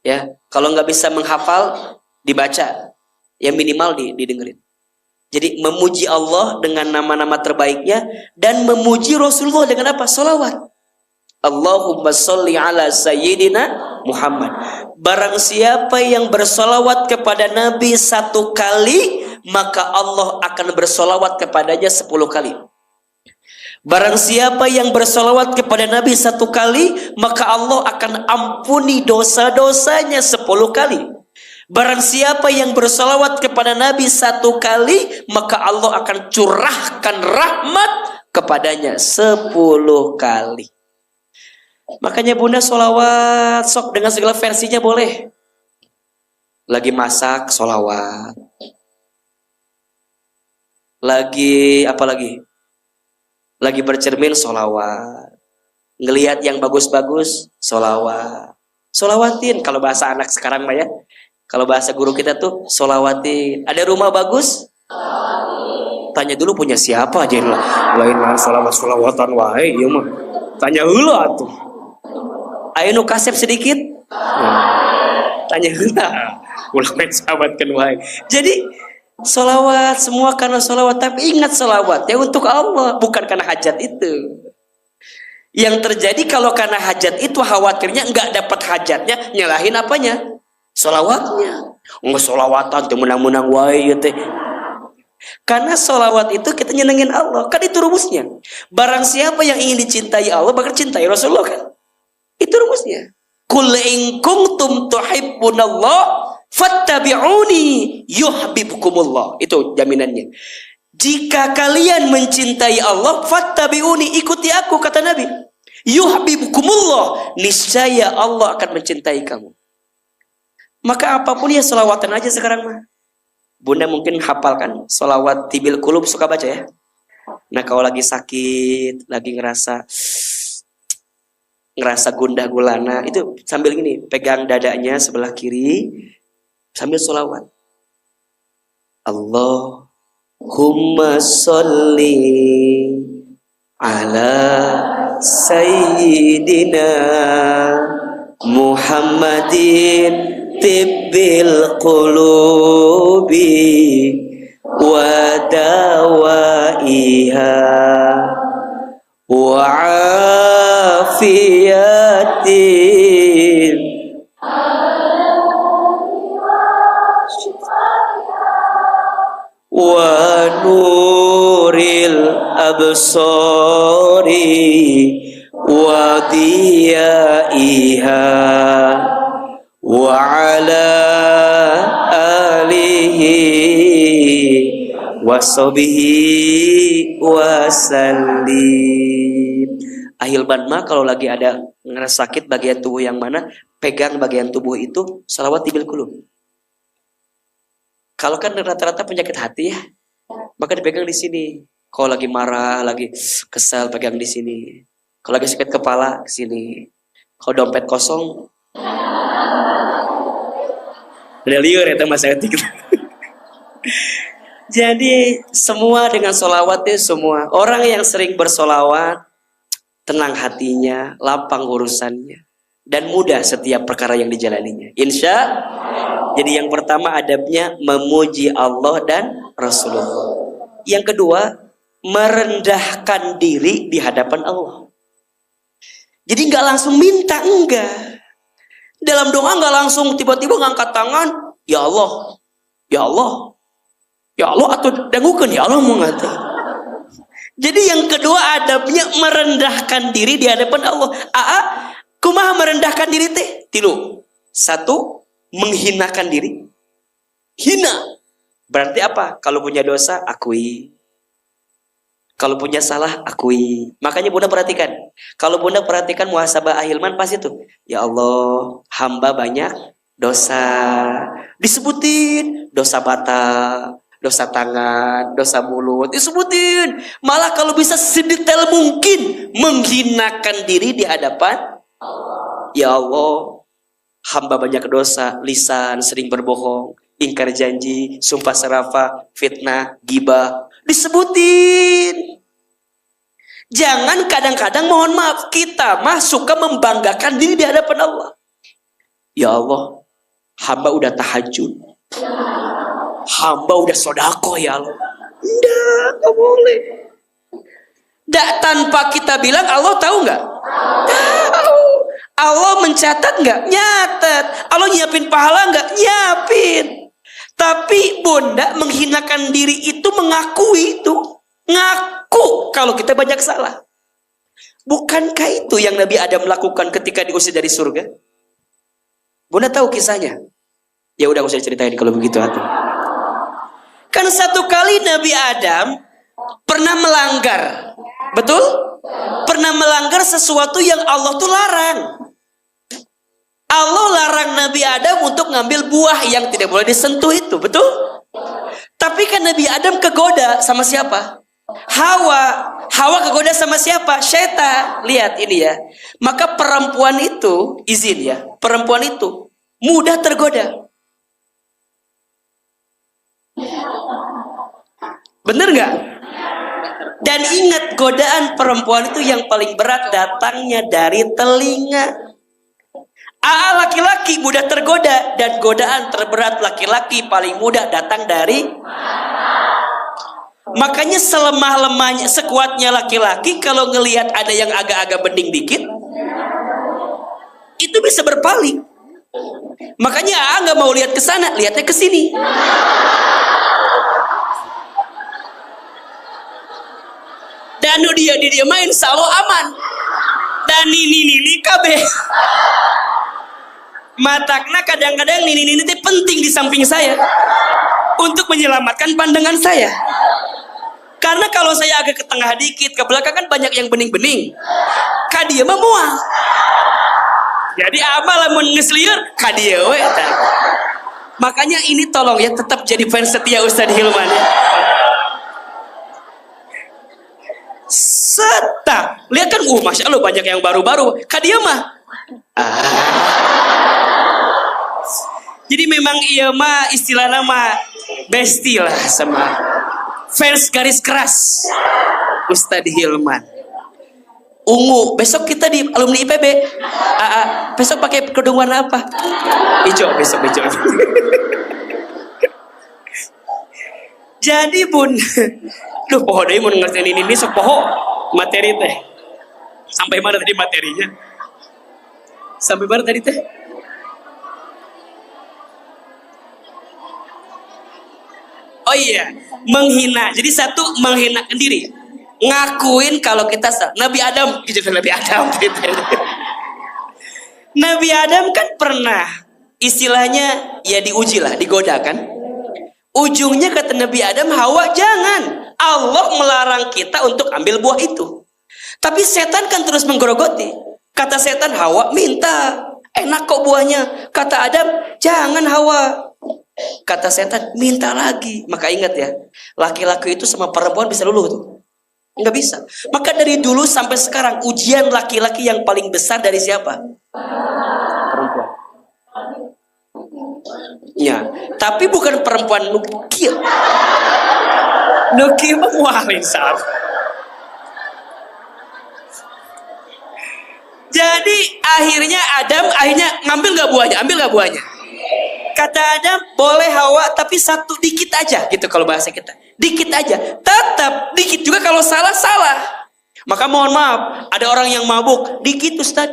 ya. Kalau nggak bisa menghafal, dibaca ya, minimal didengerin. Jadi memuji Allah dengan nama-nama terbaiknya, dan memuji Rasulullah dengan apa? Sholawat. Allahumma sholli ala sayyidina Muhammad. Barang siapa yang bersolawat kepada Nabi 1 kali, maka Allah akan bersolawat kepadanya 10 kali. Barang siapa yang bersolawat kepada Nabi 1 kali, maka Allah akan ampuni dosa-dosanya 10 kali. Barang siapa yang bersolawat kepada Nabi 1 kali, maka Allah akan curahkan rahmat kepadanya 10 kali. Makanya bunda sholawat sok dengan segala versinya boleh. Lagi masak sholawat. Lagi apa lagi? Lagi bercermin sholawat. Ngelihat yang bagus-bagus sholawat. Sholawatin kalau bahasa anak sekarang mah ya. Kalau bahasa guru kita tuh sholawatin. Ada rumah bagus? Tanya dulu punya siapa aja lah. Lain mah sholawatan wae ieu mah. Tanya heula atuh. Aya nu kasep sedikit? Tanya heula. Ulah main sahabatkeun wae. Jadi sholawat semua karena sholawat, tapi ingat sholawat ya untuk Allah, bukan karena hajat itu. Yang terjadi kalau karena hajat itu khawatirnya enggak dapat hajatnya, nyalahin apanya? Sholawatnya. Enggak sholawatan teh menang-menang wae ya teh. Karena sholawat itu kita nyenengin Allah, kan itu rumusnya. Barang siapa yang ingin dicintai Allah, bakal cintai Rasulullah kan? Itu rumusnya. Qul in kuntum tuhibbunallah fattabi'uni yuhibbukumullah. Itu jaminannya. Jika kalian mencintai Allah, fattabi'uni, ikuti aku, kata Nabi. Yuhibbukumullah, niscaya Allah akan mencintai kamu. Maka apapun ya selawatan aja sekarang mah. Bunda mungkin hafalkan selawat tibil kulub, suka baca ya. Nah kalau lagi sakit, lagi ngerasa gundah gulana, itu sambil gini, pegang dadanya sebelah kiri, sambil sholawat. Allahumma sholli ala sayyidina Muhammadin tibbil qulubi wa dawaiha wa afiyatin wa nuril absari wa diyaiha wa ala alihi wa sahbihi wa sallim. Ahilman mah kalau lagi ada ngerasa sakit bagian tubuh yang mana, pegang bagian tubuh itu, shalawat tibil kulub. Kalau kan rata-rata penyakit hati ya, maka dipegang di sini. Kalau lagi marah, lagi kesal, pegang di sini. Kalau lagi sakit kepala, ke sini. Kalau dompet kosong, udah liur ya mas etik. Jadi semua dengan sholawatnya semua. Orang yang sering bersolawat, tenang hatinya, lapang urusannya, dan mudah setiap perkara yang dijalaninya. Insya. Jadi yang pertama adabnya memuji Allah dan Rasulullah. Yang kedua, merendahkan diri di hadapan Allah. Jadi nggak langsung minta, enggak. Dalam doa nggak langsung tiba-tiba ngangkat tangan, ya Allah, ya Allah, ya Allah, atau dangukeun ya Allah mau ngata. Jadi yang kedua adabnya merendahkan diri di hadapan Allah. Kumaha merendahkan diri teh? Tilu. Satu, menghinakan diri. Hina. Berarti apa? Kalau punya dosa, akui. Kalau punya salah, akui. Makanya Bunda perhatikan. Kalau Bunda perhatikan muhasabah ahilman pasti tuh. Ya Allah, hamba banyak dosa. Disebutin dosa mata, dosa tangan, dosa mulut. Disebutin. Malah kalau bisa sedetail mungkin menghinakan diri di hadapan ya Allah, hamba banyak dosa, lisan sering berbohong, ingkar janji, sumpah serapah, fitnah, gibah. Disebutin. Jangan kadang-kadang mohon maaf, kita mah suka membanggakan diri di hadapan Allah. Ya Allah, hamba udah tahajud, hamba udah sodako ya Allah. Enggak boleh. Tanpa kita bilang Allah tahu nggak? Tahu. Allah mencatat nggak? Nyatat. Allah nyiapin pahala nggak? Nyiapin. Tapi Bunda menghinakan diri itu mengakui itu. Ngaku kalau kita banyak salah. Bukankah itu yang Nabi Adam lakukan ketika diusir dari surga? Bunda tahu kisahnya? Ya udah gak usah diceritain kalau begitu atuh. Kan satu kali Nabi Adam pernah melanggar. Betul? Pernah melanggar sesuatu yang Allah tuh larang. Allah larang Nabi Adam untuk ngambil buah yang tidak boleh disentuh itu, betul? Tapi kan Nabi Adam kegoda sama siapa? Hawa. Hawa kegoda sama siapa? Syaitan. Lihat ini ya. Maka perempuan itu, izin ya, perempuan itu mudah tergoda. Bener nggak? Dan ingat, godaan perempuan itu yang paling berat datangnya dari telinga. Laki-laki mudah tergoda, dan godaan terberat laki-laki paling mudah datang dari. Makanya selemah-lemahnya, sekuatnya laki-laki, kalau ngelihat ada yang agak-agak bening dikit, itu bisa berpaling. Makanya nggak mau lihat ke sana, lihatnya ke sini. Dan dia main selalu aman. Dan nini kabe. Matakna kadang-kadang nini itu penting di samping saya untuk menyelamatkan pandangan saya. Karena kalau saya agak ke tengah dikit, ke belakang kan banyak yang bening-bening. Kadia mah mual. Jadi apa lamun ngeslieur kadia we. Makanya ini tolong ya, tetap jadi fans setia Ustadz Hilman ya. Seta, lihat kan, masya Allah banyak yang baru-baru. Kadia mah. Jadi memang iya mah istilah nama bestie lah sama fans garis keras Ustadz Hilman. Ungu, besok kita di alumni IPB. Besok pakai kerudung warna apa? Hijau, besok hijau. Jadi bun, duh poho deh mau ngertiin ini sok poho materi teh. Sampai mana tadi materinya? Sampai mana tadi teh? Oh iya, menghina. Jadi satu, menghinakan diri, ngakuin kalau kita salah. Nabi Adam, gitu. Nabi Adam kan pernah istilahnya ya diuji lah, digoda kan. Ujungnya kata Nabi Adam, Hawa jangan. Allah melarang kita untuk ambil buah itu. Tapi setan kan terus menggerogoti. Kata setan, Hawa minta, enak kok buahnya. Kata Adam, jangan Hawa. Kata setan, minta lagi. Maka ingat ya, laki-laki itu sama perempuan bisa luluh tuh. Nggak bisa. Maka dari dulu sampai sekarang, ujian laki-laki yang paling besar dari siapa? Perempuan. Ya, tapi bukan perempuan nukil. Nukil memualin sah. Jadi akhirnya Adam ngambil nggak buahnya? Ambil nggak buahnya? Kata Adam, boleh Hawa, tapi satu dikit aja gitu kalau bahasa kita. Dikit aja. Tetap dikit juga kalau salah. Maka mohon maaf, ada orang yang mabuk, dikit Ustaz.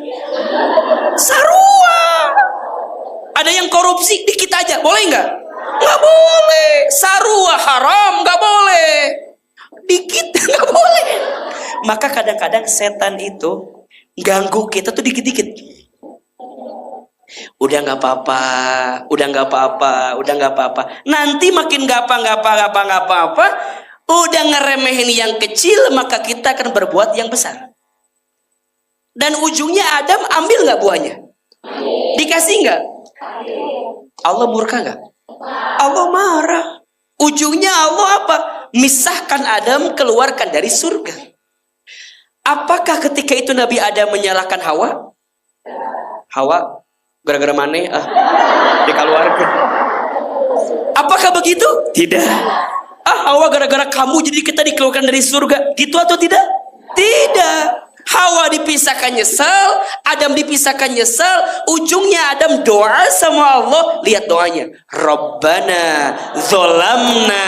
Sarua. Ada yang korupsi, dikit aja. Boleh nggak? Nggak boleh. Sarua haram, nggak boleh. Dikit nggak boleh. Maka kadang-kadang setan itu ganggu kita tuh dikit-dikit. Udah nggak apa-apa. Nanti makin nggak apa-apa, udah ngeremehin yang kecil, maka kita akan berbuat yang besar. Dan ujungnya Adam ambil nggak buahnya? Dikasih nggak? Allah murka nggak? Allah marah. Ujungnya Allah apa? Misahkan Adam, keluarkan dari surga. Apakah ketika itu Nabi Adam menyalahkan Hawa? Hawa, gara-gara mana? Di keluarga. Apakah begitu? Tidak. Hawa gara-gara kamu jadi kita dikeluarkan dari surga. Gitu atau tidak? Tidak. Hawa dipisahkan nyesel, Adam dipisahkan nyesel, ujungnya Adam doa sama Allah. Lihat doanya, Rabbana zolamna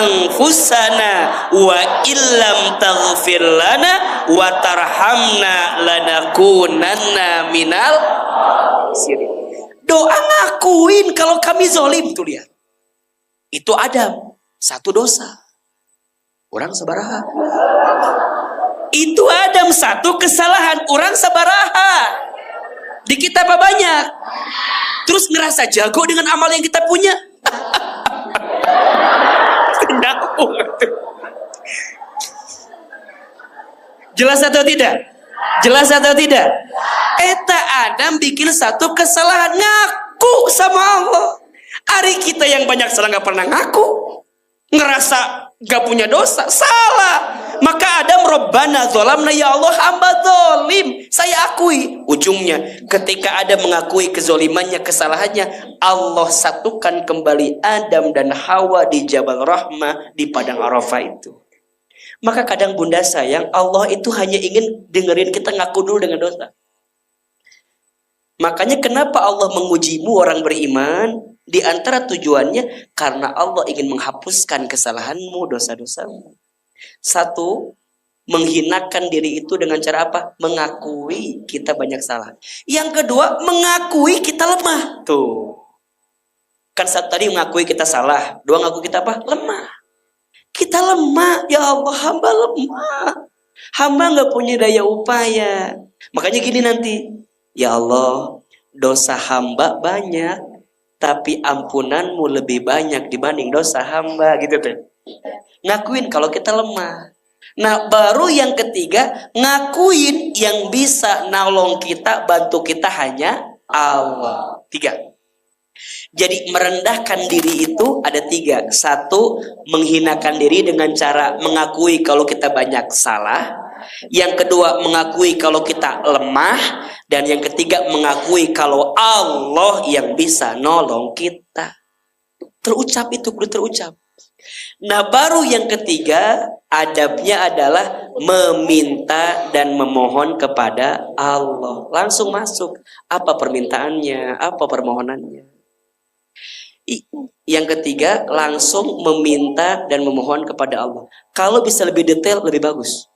anfusana wa illam taghfir lana wa tarhamna lanakunanna minal khasirin. Doa ngakuin kalau kami zolim tuh, lihat. Itu Adam, satu dosa. Orang sabaraha. Itu Adam, satu kesalahan. Orang sabaraha. Di kita apa banyak? Terus ngerasa jago dengan amal yang kita punya. Jelas atau tidak? Jelas atau tidak? Eta Adam bikin satu kesalahan, ngaku sama Allah. Ari kita yang banyak salah gak pernah ngaku, ngerasa gak punya dosa, salah. Maka Adam, Rabbana zolamna, ya Allah hamba zolim, saya akui. Ujungnya ketika Adam mengakui kezolimannya, kesalahannya, Allah satukan kembali Adam dan Hawa di Jabal Rahmah, di Padang Arafah itu. Maka kadang bunda sayang, Allah itu hanya ingin dengerin kita ngaku dulu dengan dosa. Makanya kenapa Allah mengujimu orang beriman? Di antara tujuannya karena Allah ingin menghapuskan kesalahanmu, dosa-dosamu. Satu, menghinakan diri itu dengan cara apa? Mengakui kita banyak salah. Yang kedua, mengakui kita lemah. Tuh. Kan satu tadi mengakui kita salah, dua ngaku kita apa? Lemah. Kita lemah, ya Allah, hamba lemah. Hamba gak punya daya upaya. Makanya gini nanti, ya Allah, dosa hamba banyak, tapi ampunanmu lebih banyak dibanding dosa hamba, gitu tuh. Ngakuin kalau kita lemah. Nah, baru yang ketiga, ngakuin yang bisa nolong kita, bantu kita hanya Allah. 3. Jadi merendahkan diri itu ada 3. 1, menghinakan diri dengan cara mengakui kalau kita banyak salah. Yang kedua, mengakui kalau kita lemah. Dan yang ketiga, mengakui kalau Allah yang bisa nolong kita. Terucap itu, perlu terucap. Nah, baru yang ketiga, adabnya adalah meminta dan memohon kepada Allah. Langsung masuk. Apa permintaannya? Apa permohonannya? Yang ketiga, langsung meminta dan memohon kepada Allah. Kalau bisa lebih detail, lebih bagus.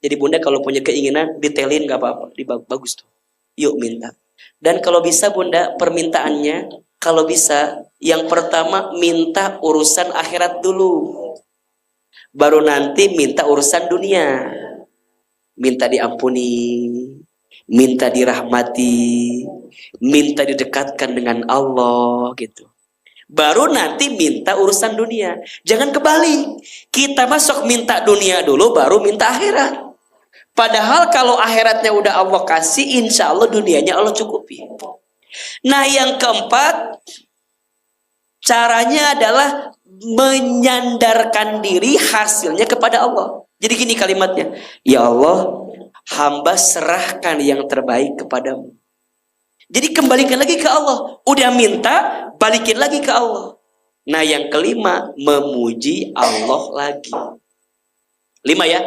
Jadi bunda kalau punya keinginan, detailin gak apa-apa. Bagus tuh. Yuk minta. Dan kalau bisa bunda, permintaannya, kalau bisa, yang pertama minta urusan akhirat dulu. Baru nanti minta urusan dunia. Minta diampuni, minta dirahmati, minta didekatkan dengan Allah gitu. Baru nanti minta urusan dunia. Jangan kebalik. Kita masuk minta dunia dulu, baru minta akhirat. Padahal kalau akhiratnya udah Allah kasih, insya Allah dunianya Allah cukupi. Nah, yang keempat, caranya adalah menyandarkan diri hasilnya kepada Allah. Jadi gini kalimatnya, ya Allah, hamba serahkan yang terbaik kepadamu. Jadi kembalikan lagi ke Allah. Udah minta, balikin lagi ke Allah. Nah, yang kelima, memuji Allah lagi. 5 ya.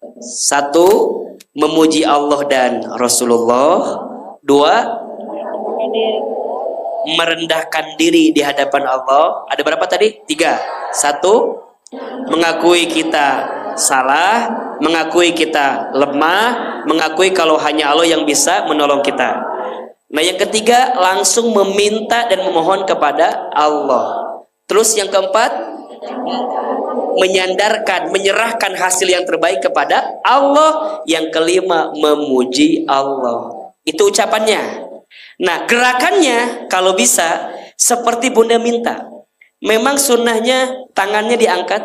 1, memuji Allah dan Rasulullah. 2, merendahkan diri di hadapan Allah. Ada berapa tadi? 3. 1, mengakui kita salah, mengakui kita lemah, mengakui kalau hanya Allah yang bisa menolong kita. Nah, yang ketiga, langsung meminta dan memohon kepada Allah. Terus yang keempat, menyandarkan, menyerahkan hasil yang terbaik kepada Allah. Yang kelima, memuji Allah. Itu ucapannya. Nah, gerakannya kalau bisa seperti bunda minta. Memang sunnahnya tangannya diangkat,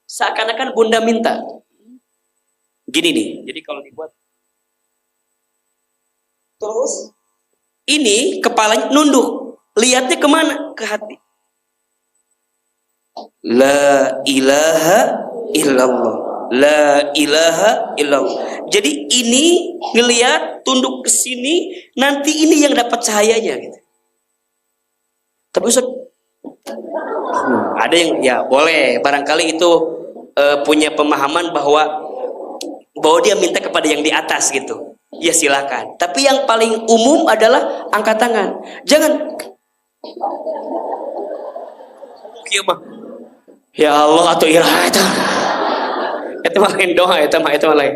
seakan-akan bunda minta. Gini nih, jadi kalau dibuat terus ini kepalanya nunduk, lihatnya kemana? Ke hati. La ilaha illallah, la ilaha illallah. Jadi ini ngelihat tunduk ke sini, nanti ini yang dapat cahayanya gitu. Tapi Ustaz, ada yang ya boleh, barangkali itu punya pemahaman bahwa dia minta kepada yang di atas gitu. Ya silakan. Tapi yang paling umum adalah angkat tangan. Jangan. Ya Allah atau ilaha itu mah lain doa, itu mah lain.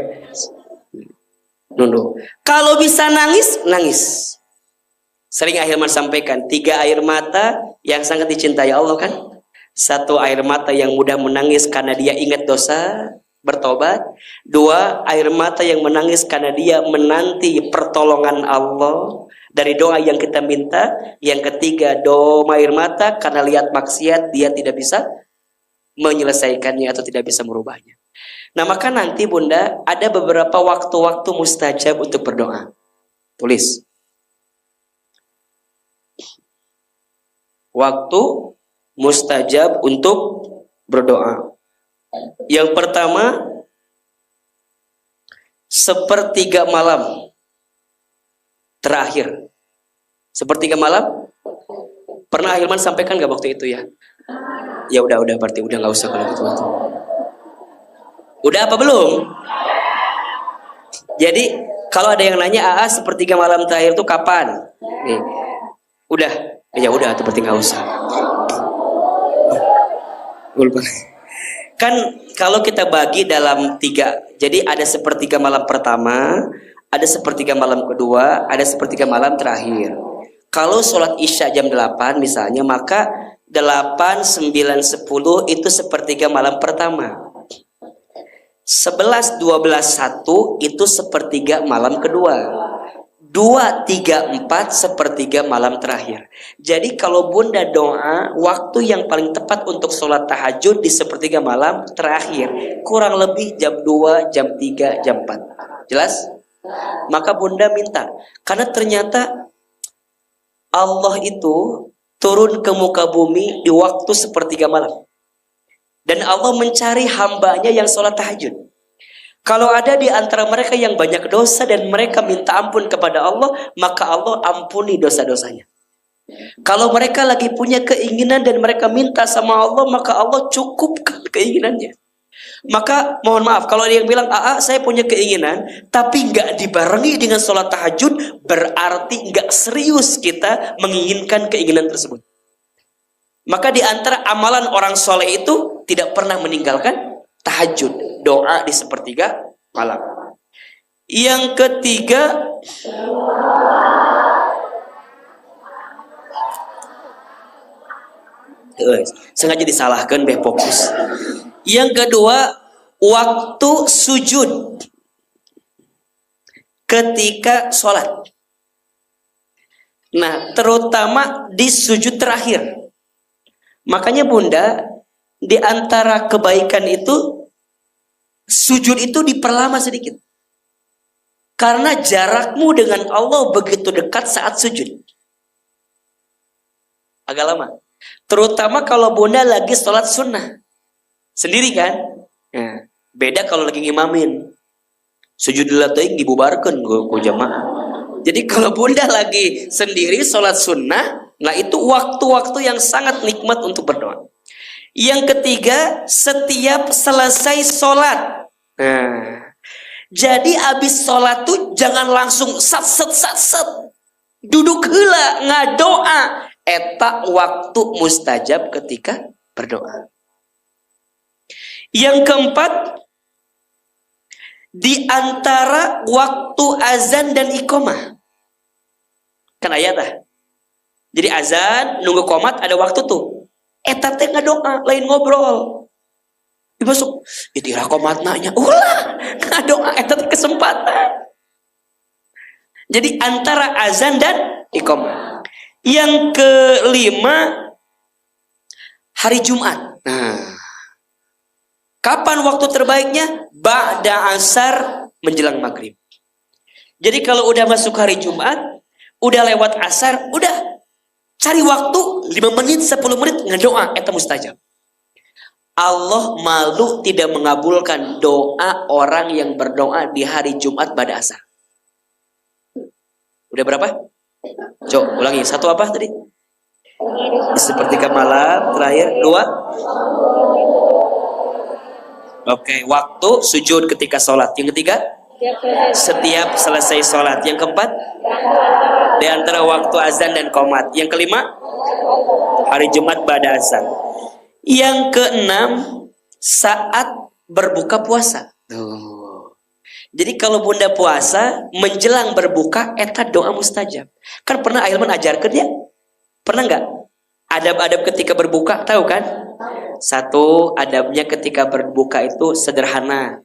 Nunduk. Kalau bisa nangis, nangis. Sering Ahilman sampaikan, 3 air mata yang sangat dicintai Allah kan. 1 air mata yang mudah menangis karena dia ingat dosa, bertobat. 2 air mata yang menangis karena dia menanti pertolongan Allah dari doa yang kita minta. Yang ketiga, doa air mata karena lihat maksiat dia tidak bisa menyelesaikannya atau tidak bisa merubahnya. Nah, maka nanti Bunda ada beberapa waktu-waktu mustajab untuk berdoa. Tulis. Waktu mustajab untuk berdoa. Yang pertama, sepertiga malam terakhir. Sepertiga malam? Pernah Hilman sampaikan gak waktu itu ya? Ya udah berarti udah nggak usah kalau gitu. Udah apa belum? Jadi kalau ada yang nanya sepertiga malam terakhir itu kapan? Nih, udah, ya udah, berarti nggak usah. Kan kalau kita bagi dalam 3, jadi ada sepertiga malam pertama, ada sepertiga malam kedua, ada sepertiga malam terakhir. Kalau sholat isya jam 8 misalnya, maka 8, 9, 10 itu sepertiga malam pertama. 11, 12, 1 itu sepertiga malam kedua. 2, 3, 4 sepertiga malam terakhir. Jadi kalau Bunda doa, waktu yang paling tepat untuk sholat tahajud di sepertiga malam terakhir. Kurang lebih jam 2, jam 3, jam 4. Jelas? Maka Bunda minta. Karena ternyata Allah itu turun ke muka bumi di waktu sepertiga malam. Dan Allah mencari hambanya yang sholat tahajud. Kalau ada di antara mereka yang banyak dosa dan mereka minta ampun kepada Allah, maka Allah ampuni dosa-dosanya. Kalau mereka lagi punya keinginan dan mereka minta sama Allah, maka Allah cukupkan keinginannya. Maka mohon maaf kalau ada yang bilang, saya punya keinginan tapi nggak dibarengi dengan sholat tahajud, berarti nggak serius kita menginginkan keinginan tersebut. Maka di antara amalan orang soleh itu tidak pernah meninggalkan tahajud, doa di sepertiga malam. Yang ketiga, sengaja disalahkan, fokus. Yang kedua, waktu sujud ketika sholat. Nah, terutama di sujud terakhir. Makanya Bunda, di antara kebaikan itu, sujud itu diperlama sedikit. Karena jarakmu dengan Allah begitu dekat saat sujud. Agak lama. Terutama kalau Bunda lagi sholat sunnah. Sendiri kan? Nah, beda kalau lagi ngimamin. Sujud lataing dibubarkan ke jamaah. Jadi kalau Bunda lagi sendiri sholat sunnah, nah itu waktu-waktu yang sangat nikmat untuk berdoa. Yang ketiga, setiap selesai sholat. Nah, jadi abis sholat tuh jangan langsung sat. Duduk heula ngadoa. Eta waktu mustajab ketika berdoa. Yang keempat, di antara waktu azan dan iqamah. Kan ayat. Jadi azan, nunggu qomat ada waktu tuh. Eta teh ngadoa, lain ngobrol. Dimasuk, itu ira qomat nanya, ulah ngadoa, eta teh kesempatan. Jadi antara azan dan iqamah. Yang kelima, hari Jumat. Nah, kapan waktu terbaiknya? Ba'da asar menjelang maghrib. Jadi kalau udah masuk hari Jumat, udah lewat asar, udah cari waktu 5 menit, 10 menit ngedoa, eta mustajab. Allah malu tidak mengabulkan doa orang yang berdoa di hari Jumat pada asar. Udah berapa? Coba ulangi. 1 apa tadi? Sepertiga malam terakhir. 2. Oke, waktu sujud ketika sholat. Yang ketiga, setiap selesai sholat. Yang keempat, di antara waktu azan dan qomat. Yang kelima, hari Jumat pada azan. Yang keenam, saat berbuka puasa. Jadi kalau Bunda puasa menjelang berbuka, eta doa mustajab. Kan pernah Ailman ajarkan ya? Pernah nggak? Adab-adab ketika berbuka, tahu kan? 1, adabnya ketika berbuka itu sederhana.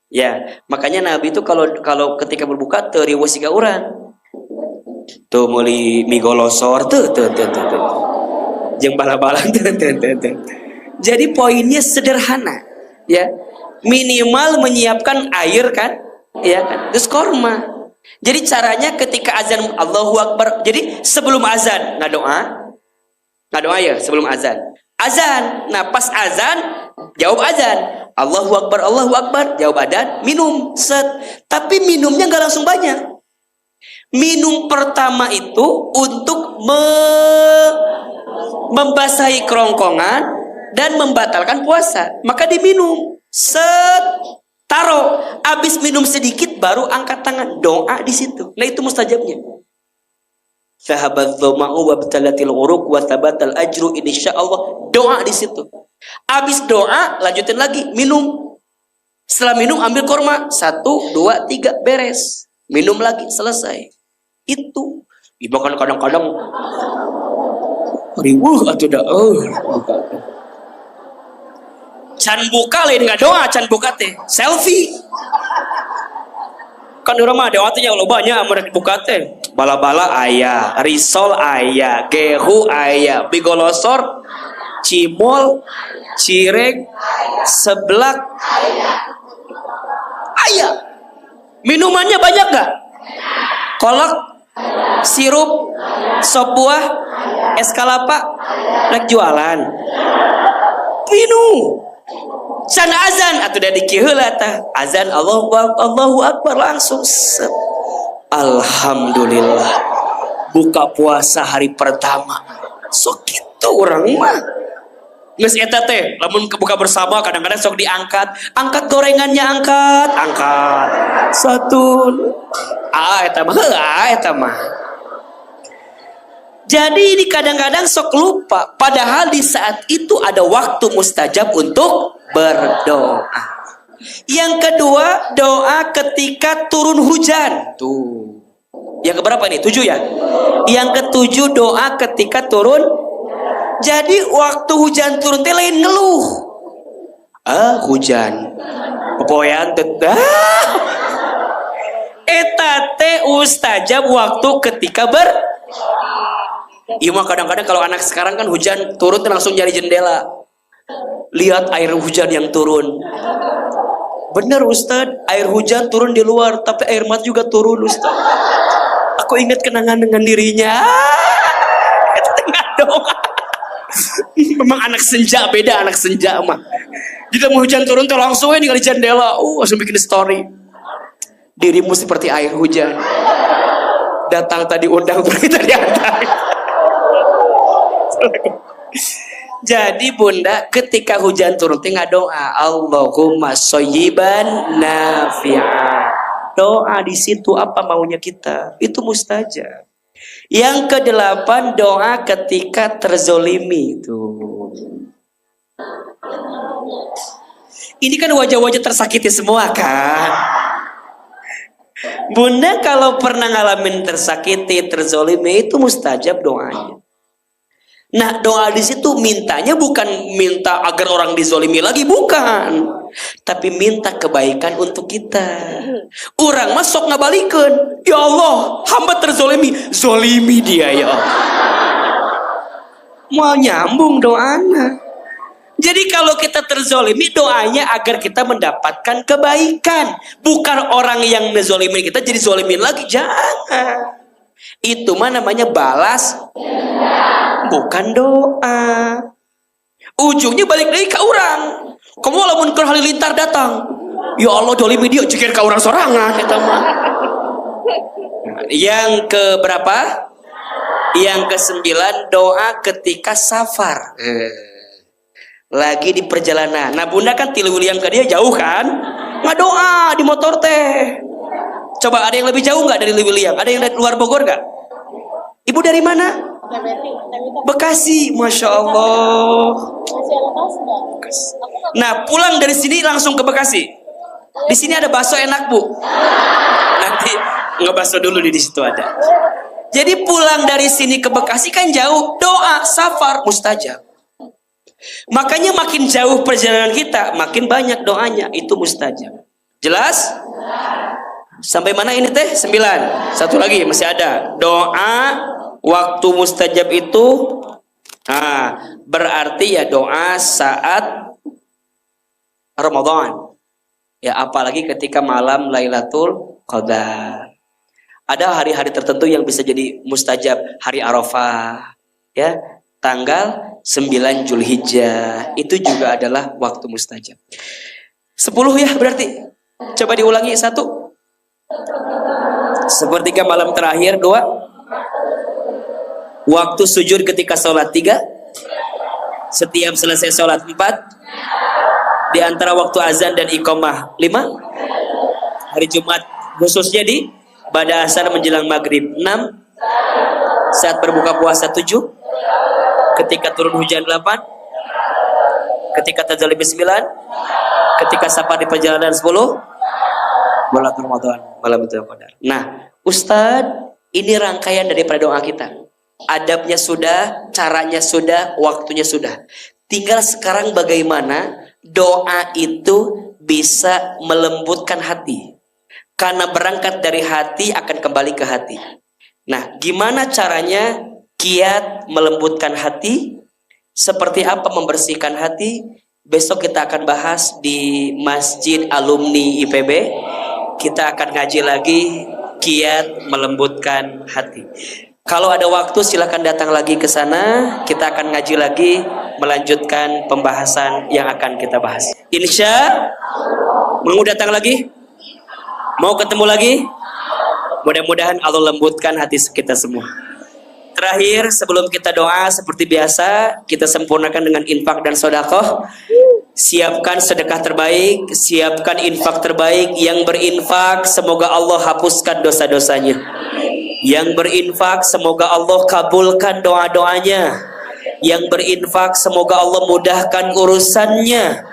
Ya, makanya Nabi itu kalau ketika berbuka teriwa siga urang. Tuh meuli mie golosor tuh. Jeung bala-bala tuh. Jadi poinnya sederhana, ya. Minimal menyiapkan air kan, ya kan. Terus korma. Jadi caranya ketika azan Allahu Akbar, jadi sebelum azan nggak doa ya sebelum azan. Azan, nah pas azan jawab azan. Allahu Akbar, jawab adzan, minum set. Tapi minumnya nggak langsung banyak. Minum pertama itu untuk membasahi kerongkongan dan membatalkan puasa. Maka diminum set, taruh. Habis minum sedikit baru angkat tangan, doa di situ. Nah itu mustajabnya. Sahabat dzama'u wa batalatil uruq wa tabatal ajru insyaallah. Doa di situ. Habis doa lanjutin lagi minum. Setelah minum ambil korma 1, 2, 3 beres. Minum lagi selesai. Itu dimakan kadang-kadang riweuh atuh da can buka lain nggak doa, can buka teh selfie. Kan urang mah doa teh lo banyak amun buka teh. Bala-bala aya, risol aya, gehu aya, bigolosor, cimol, cireng, seblak aya. Minumannya banyak gak? Kolak, sirup, sop buah, es kelapa, rek jualan. Minum. Can azan atau dari kiheula tah. Azan Allahu Akbar langsung set. Alhamdulillah. Buka puasa hari pertama. Sok kitu urang mah. Geus eta teh lamun buka bersama kadang-kadang sok diangkat. Angkat gorengannya angkat. Satu. Eta mah. Jadi ini kadang-kadang sok lupa. Padahal di saat itu ada waktu mustajab untuk berdoa. Yang kedua, doa ketika turun hujan. Tuh. Yang keberapa nih? 7 ya? Yang ketujuh, doa ketika turun. Jadi waktu hujan turun teh lain ngeluh. Hujan. Popoyan teteh. Eta teh ustajab waktu ketika Iya mah kadang-kadang kalau anak sekarang kan hujan turun langsung nyari jendela. Lihat air hujan yang turun. Bener Ustadz, air hujan turun di luar, tapi air mata juga turun Ustadz. Aku ingat kenangan dengan dirinya. Itu tengah doa. Memang anak senja, beda anak senja mah. Jika mau hujan turun tuh langsung nih di jendela, langsung bikin story. Dirimu seperti air hujan. Datang tadi undang, pergi tadi antar. Jadi bunda ketika hujan turun tinggal doa Allahumma shayyiban nafi'a. Doa di situ apa maunya kita itu mustajab. Yang ke-8 doa ketika terzolimi itu. Ini kan wajah-wajah tersakiti semua kan. Bunda kalau pernah ngalamin tersakiti, terzolimi itu mustajab doanya. Nah doa di situ mintanya bukan minta agar orang dizolimi lagi, bukan, tapi minta kebaikan untuk kita. Orang masuk ngabalikeun, ya Allah hamba terzolimi, zolimi dia ya Allah. Mau nyambung doanya. Jadi kalau kita terzolimi doanya agar kita mendapatkan kebaikan, bukan orang yang nezolimi kita jadi zolimin lagi, jangan. Itu mah namanya balas, bukan doa. Ujungnya balik lagi ke orang. Kamu lamun ke halilintar datang, ya Allah dolimi dia jikir ke orang sorangan. Yang ke berapa? Yang ke-9 doa ketika safar. Lagi di perjalanan. Nah bunda kan tilu yang ke dia jauh kan, nggak doa di motor teh. Coba ada yang lebih jauh nggak dari Liwiliang? Ada yang dari luar Bogor nggak? Ibu dari mana? Bekasi, masya Allah. Nah pulang dari sini langsung ke Bekasi. Di sini ada bakso enak bu. Nanti ngebakso dulu di situ ada. Jadi pulang dari sini ke Bekasi kan jauh. Doa safar mustajab. Makanya makin jauh perjalanan kita, makin banyak doanya. Itu mustajab. Jelas? Sampai mana ini teh? 9. Satu lagi masih ada. Doa waktu mustajab itu Nah, berarti ya doa saat Ramadan. Ya, apalagi ketika malam Lailatul Qadar. Ada hari-hari tertentu yang bisa jadi mustajab. Hari Arafah, ya, tanggal 9 Zulhijjah. Itu juga adalah waktu mustajab. 10 ya berarti. Coba diulangi. 1, sepertiga malam terakhir. 2, waktu sujud ketika sholat. 3, setiap selesai sholat. 4, di antara waktu azan dan iqamah. 5, hari Jumat khususnya di pada asar menjelang maghrib. 6, saat berbuka puasa. 7, ketika turun hujan. 8, ketika tajalli. 9, ketika safar di perjalanan. 10, bulan Ramadan, malam itu Qadar. Nah, Ustadz, ini rangkaian daripada doa kita. Adabnya sudah, caranya sudah, waktunya sudah. Tinggal sekarang bagaimana doa itu bisa melembutkan hati. Karena berangkat dari hati akan kembali ke hati. Nah, gimana caranya kiat melembutkan hati? Seperti apa membersihkan hati? Besok kita akan bahas di Masjid Alumni IPB. Kita akan ngaji lagi kiat melembutkan hati. Kalau ada waktu silakan datang lagi ke sana. Kita akan ngaji lagi, melanjutkan pembahasan yang akan kita bahas. Insya mau datang lagi? Mau ketemu lagi? Mudah-mudahan Allah lembutkan hati kita semua. Terakhir sebelum kita doa seperti biasa, kita sempurnakan dengan infak dan sedekah. Siapkan sedekah terbaik, siapkan infak terbaik. Yang berinfak semoga Allah hapuskan dosa-dosanya. Yang berinfak semoga Allah kabulkan doa-doanya. Yang berinfak semoga Allah mudahkan urusannya.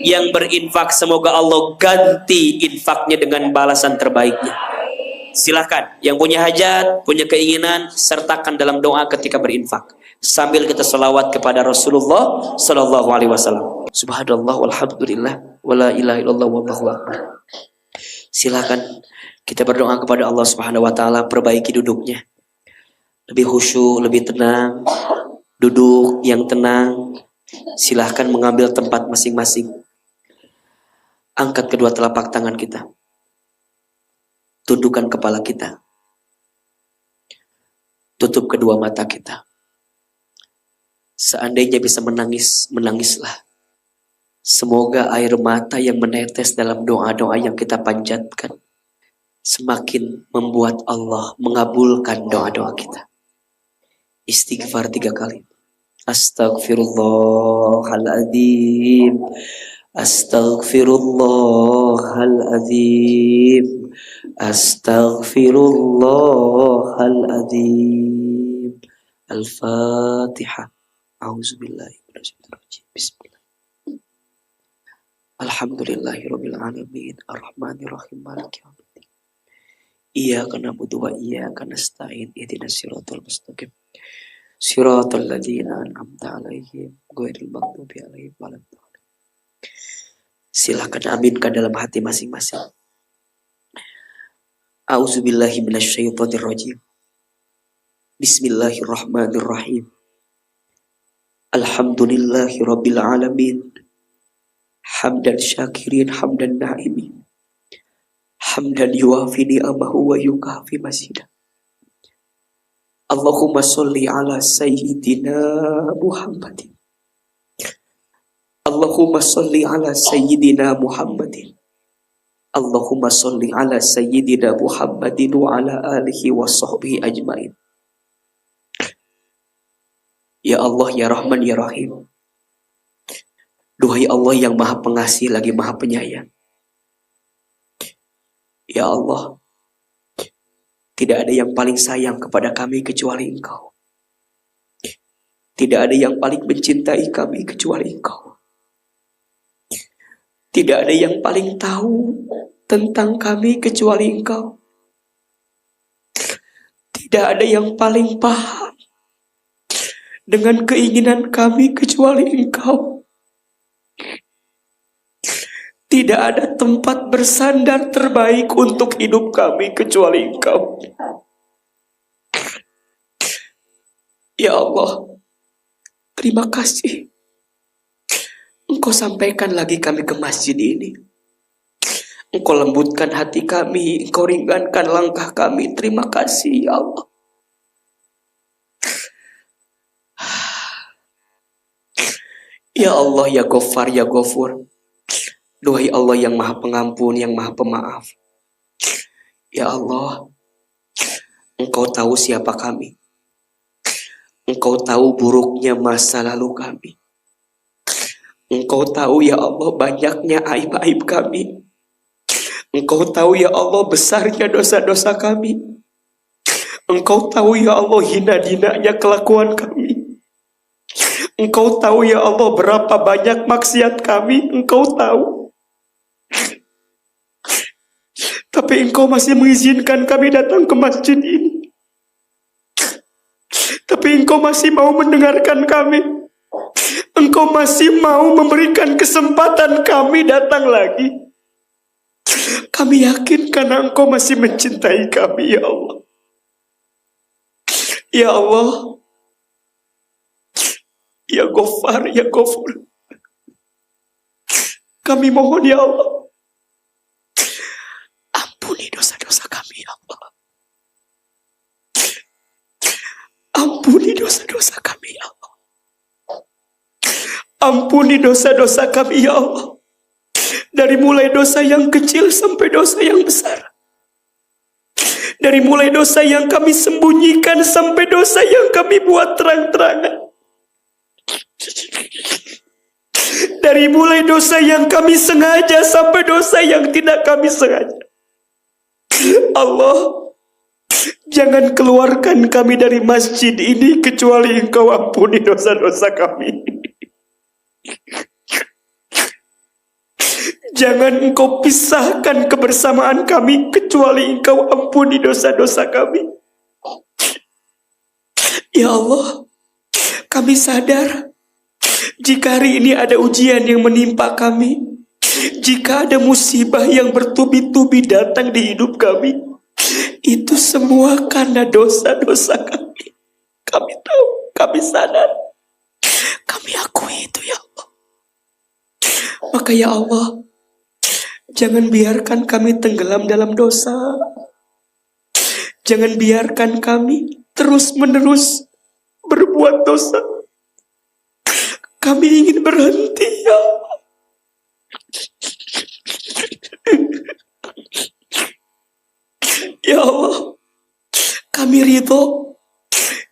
Yang berinfak semoga Allah ganti infaknya dengan balasan terbaiknya. Silahkan yang punya hajat, punya keinginan, sertakan dalam doa ketika berinfak. Sambil kita selawat kepada Rasulullah Sallallahu Alaihi Wasallam. Subhanallah, walhamdulillah, wala ilaha illallah, wallahu akbar. Silakan kita berdoa kepada Allah Subhanahu Wa Taala, perbaiki duduknya, lebih khusyuk, lebih tenang, duduk yang tenang. Silahkan mengambil tempat masing-masing. Angkat kedua telapak tangan kita, tundukkan kepala kita, tutup kedua mata kita. Seandainya bisa menangis, menangislah. Semoga air mata yang menetes dalam doa-doa yang kita panjatkan semakin membuat Allah mengabulkan doa-doa kita. Istighfar 3 kali. Astaghfirullahaladzim, astaghfirullahaladzim, astaghfirullahaladzim. Al-Fatihah. A'udzubillahi minasyaitonirrajim. Bismillah. Alhamdulillahirabbil alamin, arrahmanirrahim, maliki yaumiddin. Iyyaka na'budu wa iyyaka nasta'in. Ihdinas siratal mustaqim. Siratal ladzina an'amta 'alaihim ghairil maghdubi 'alaihim waladdallin. Silakan aminkan dalam hati masing-masing. A'udzubillahi minasyaitonirrajim. Bismillahirrahmanirrahim. Alhamdulillahi rabbil alamin. Hamdan syakirin, hamdan na'imin. Hamdan yuafi ni'amahu wa yukafi masidah. Allahumma sholli ala sayyidina Muhammadin. Allahumma sholli ala sayyidina Muhammadin. Allahumma sholli ala sayyidina Muhammadin wa ala alihi wa sahbihi ajmain. Ya Allah, ya Rahman, ya Rahim. Duhai Allah yang maha pengasih lagi maha penyayang. Ya Allah, tidak ada yang paling sayang kepada kami kecuali Engkau. Tidak ada yang paling mencintai kami kecuali Engkau. Tidak ada yang paling tahu tentang kami kecuali Engkau. Tidak ada yang paling paham dengan keinginan kami kecuali Engkau. Tidak ada tempat bersandar terbaik untuk hidup kami kecuali Engkau. Ya Allah, Terima kasih. Engkau sampaikan lagi kami ke masjid ini. Engkau lembutkan hati kami, Engkau ringankan langkah kami. Terima kasih ya Allah. Ya Allah, ya Ghaffar, ya Ghafur. Duhai Allah yang maha pengampun, yang maha pemaaf. Ya Allah, Engkau tahu siapa kami. Engkau tahu buruknya masa lalu kami. Engkau tahu ya Allah banyaknya aib-aib kami. Engkau tahu ya Allah besarnya dosa-dosa kami. Engkau tahu ya Allah hina-hinanya kelakuan kami. Engkau tahu ya Allah berapa banyak maksiat kami. Engkau tahu. Tapi Engkau masih mengizinkan kami datang ke masjid ini. Tapi Engkau masih mau mendengarkan kami. Engkau masih mau memberikan kesempatan kami datang lagi. Kami yakin karena Engkau masih mencintai kami ya Allah. Ya Allah, ya Ghaffar, ya Ghafur. Kami mohon ya Allah, ampuni dosa-dosa kami ya Allah. Ampuni dosa-dosa kami ya Allah. Ampuni dosa-dosa kami ya Allah. Dari mulai dosa yang kecil sampai dosa yang besar. Dari mulai dosa yang kami sembunyikan sampai dosa yang kami buat terang-terangan. Dari mulai dosa yang kami sengaja sampai dosa yang tidak kami sengaja. Allah, jangan keluarkan kami dari masjid ini kecuali Engkau ampuni dosa-dosa kami. Jangan Engkau pisahkan kebersamaan kami kecuali Engkau ampuni dosa-dosa kami. Ya Allah, kami sadar jika hari ini ada ujian yang menimpa kami, jika ada musibah yang bertubi-tubi datang di hidup kami, itu semua karena dosa-dosa kami. Kami tahu, kami sadar, kami akui itu ya Allah. Maka ya Allah, jangan biarkan kami tenggelam dalam dosa. Jangan biarkan kami terus-menerus berbuat dosa. Kami ingin berhenti ya Allah. Ya Allah, kami ridho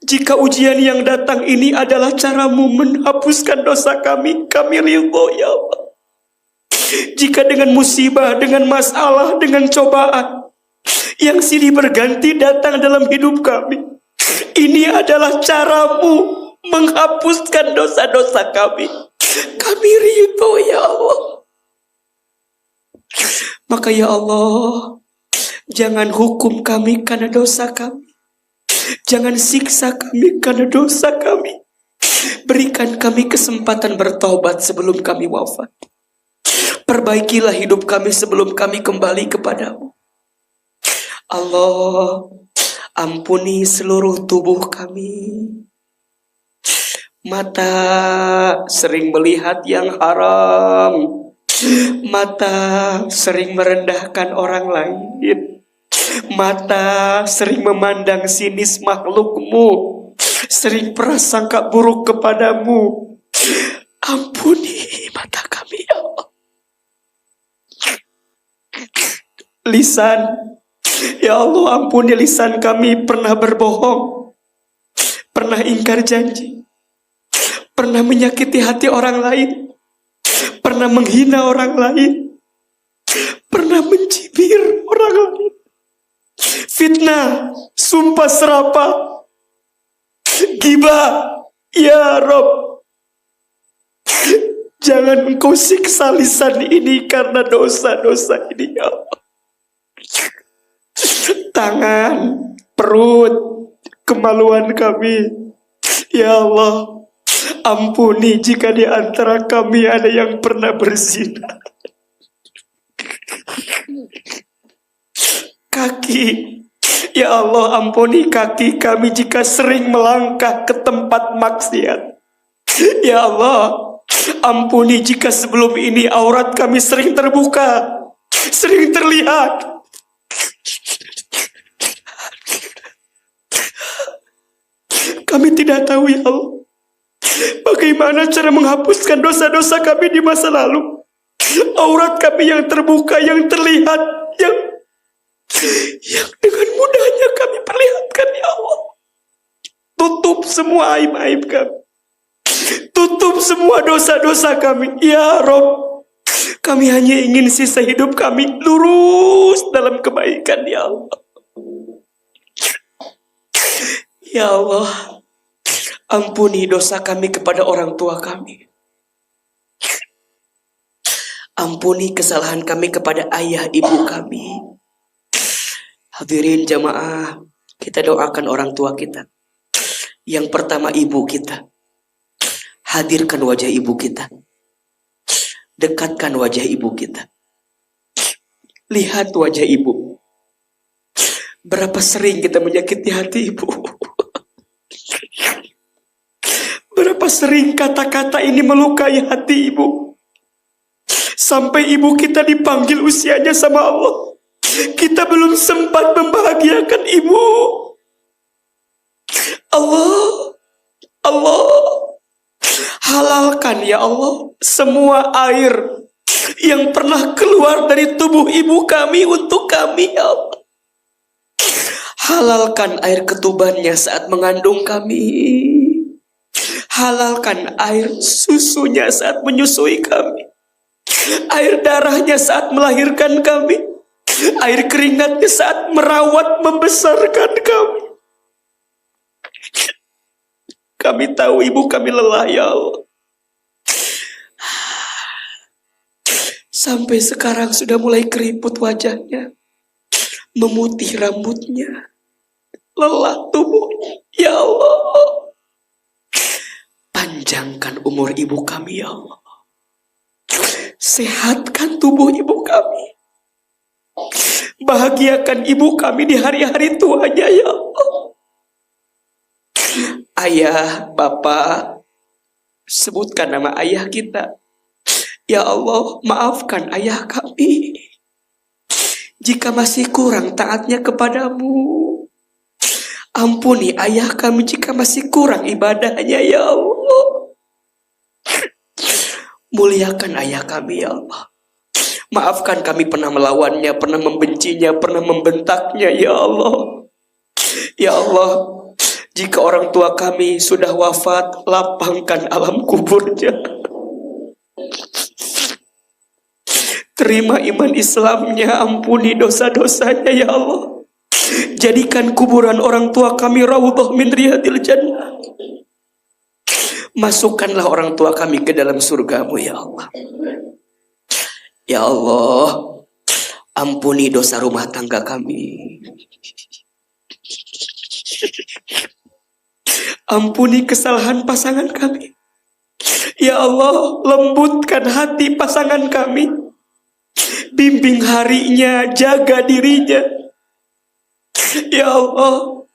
jika ujian yang datang ini adalah caramu menghapuskan dosa kami. Kami ridho ya Allah. Jika dengan musibah, dengan masalah, dengan cobaan yang silih berganti datang dalam hidup kami, ini adalah caramu menghapuskan dosa-dosa kami. Kami ridho ya Allah. Maka ya Allah, jangan hukum kami karena dosa kami. Jangan siksa kami karena dosa kami. Berikan kami kesempatan bertobat sebelum kami wafat. Perbaikilah hidup kami sebelum kami kembali kepadamu. Allah, ampuni seluruh tubuh kami. Mata sering melihat yang haram. Mata sering merendahkan orang lain. Mata sering memandang sinis makhlukmu. Sering prasangka buruk kepadamu. Ampuni mata kami ya Allah. Lisan, ya Allah ampuni lisan kami pernah berbohong, pernah ingkar janji, pernah menyakiti hati orang lain, pernah menghina orang lain, pernah mencibir orang lain, fitnah, sumpah serapah, ghibah, ya Rob. Jangan Engkau siksa lisan ini karena dosa-dosa ini ya Allah. Tangan, perut, kemaluan kami, ya Allah, ampuni jika di antara kami ada yang pernah berzina. Kaki, ya Allah ampuni kaki kami jika sering melangkah ke tempat maksiat. Ya Allah, ampuni jika sebelum ini aurat kami sering terbuka, sering terlihat. Kami tidak tahu ya Allah, bagaimana cara menghapuskan dosa-dosa kami di masa lalu. Aurat kami yang terbuka, yang terlihat, yang dengan mudahnya kami perlihatkan ya Allah. Tutup semua aib-aib kami, tutup semua dosa-dosa kami ya Rob. Kami hanya ingin sisa hidup kami lurus dalam kebaikan ya Allah. Ya Allah, ampuni dosa kami kepada orang tua kami. Ampuni kesalahan kami kepada ayah ibu kami. Hadirin jamaah, kita doakan orang tua kita. Yang pertama ibu kita. Hadirkan wajah ibu kita. Dekatkan wajah ibu kita. Lihat wajah ibu. Berapa sering kita menyakiti hati ibu. Berapa sering kata-kata ini melukai hati ibu. Sampai ibu kita dipanggil usianya sama Allah. Kita belum sempat membahagiakan ibu. Allah, halalkan ya Allah semua air yang pernah keluar dari tubuh ibu kami untuk kami ya Allah. Halalkan air ketubannya saat mengandung kami. Halalkan air susunya saat menyusui kami. Air darahnya saat melahirkan kami. Air keringatnya saat merawat membesarkan kami. Kami tahu ibu kami lelah ya Allah. Sampai sekarang sudah mulai keriput wajahnya, memutih rambutnya, lelah tubuhnya. Ya Allah, panjangkan umur ibu kami ya Allah. Sehatkan tubuh ibu kami. Bahagiakan ibu kami di hari-hari tuanya ya Allah. Ayah, bapak, sebutkan nama ayah kita. Ya Allah, maafkan ayah kami jika masih kurang taatnya kepadamu. Ampuni ayah kami jika masih kurang ibadahnya ya Allah. Muliakan ayah kami ya Allah. Maafkan kami pernah melawannya, pernah membencinya, pernah membentaknya ya Allah. Ya Allah, jika orang tua kami sudah wafat, lapangkan alam kuburnya. Terima iman Islamnya, ampuni dosa-dosanya ya Allah. Jadikan kuburan orang tua kami raudhah min riyadil jannah. Masukkanlah orang tua kami ke dalam surgamu ya Allah. Ya Allah, ampuni dosa rumah tangga kami. Ampuni kesalahan pasangan kami. Ya Allah, lembutkan hati pasangan kami. Bimbing harinya, jaga dirinya. Ya Allah,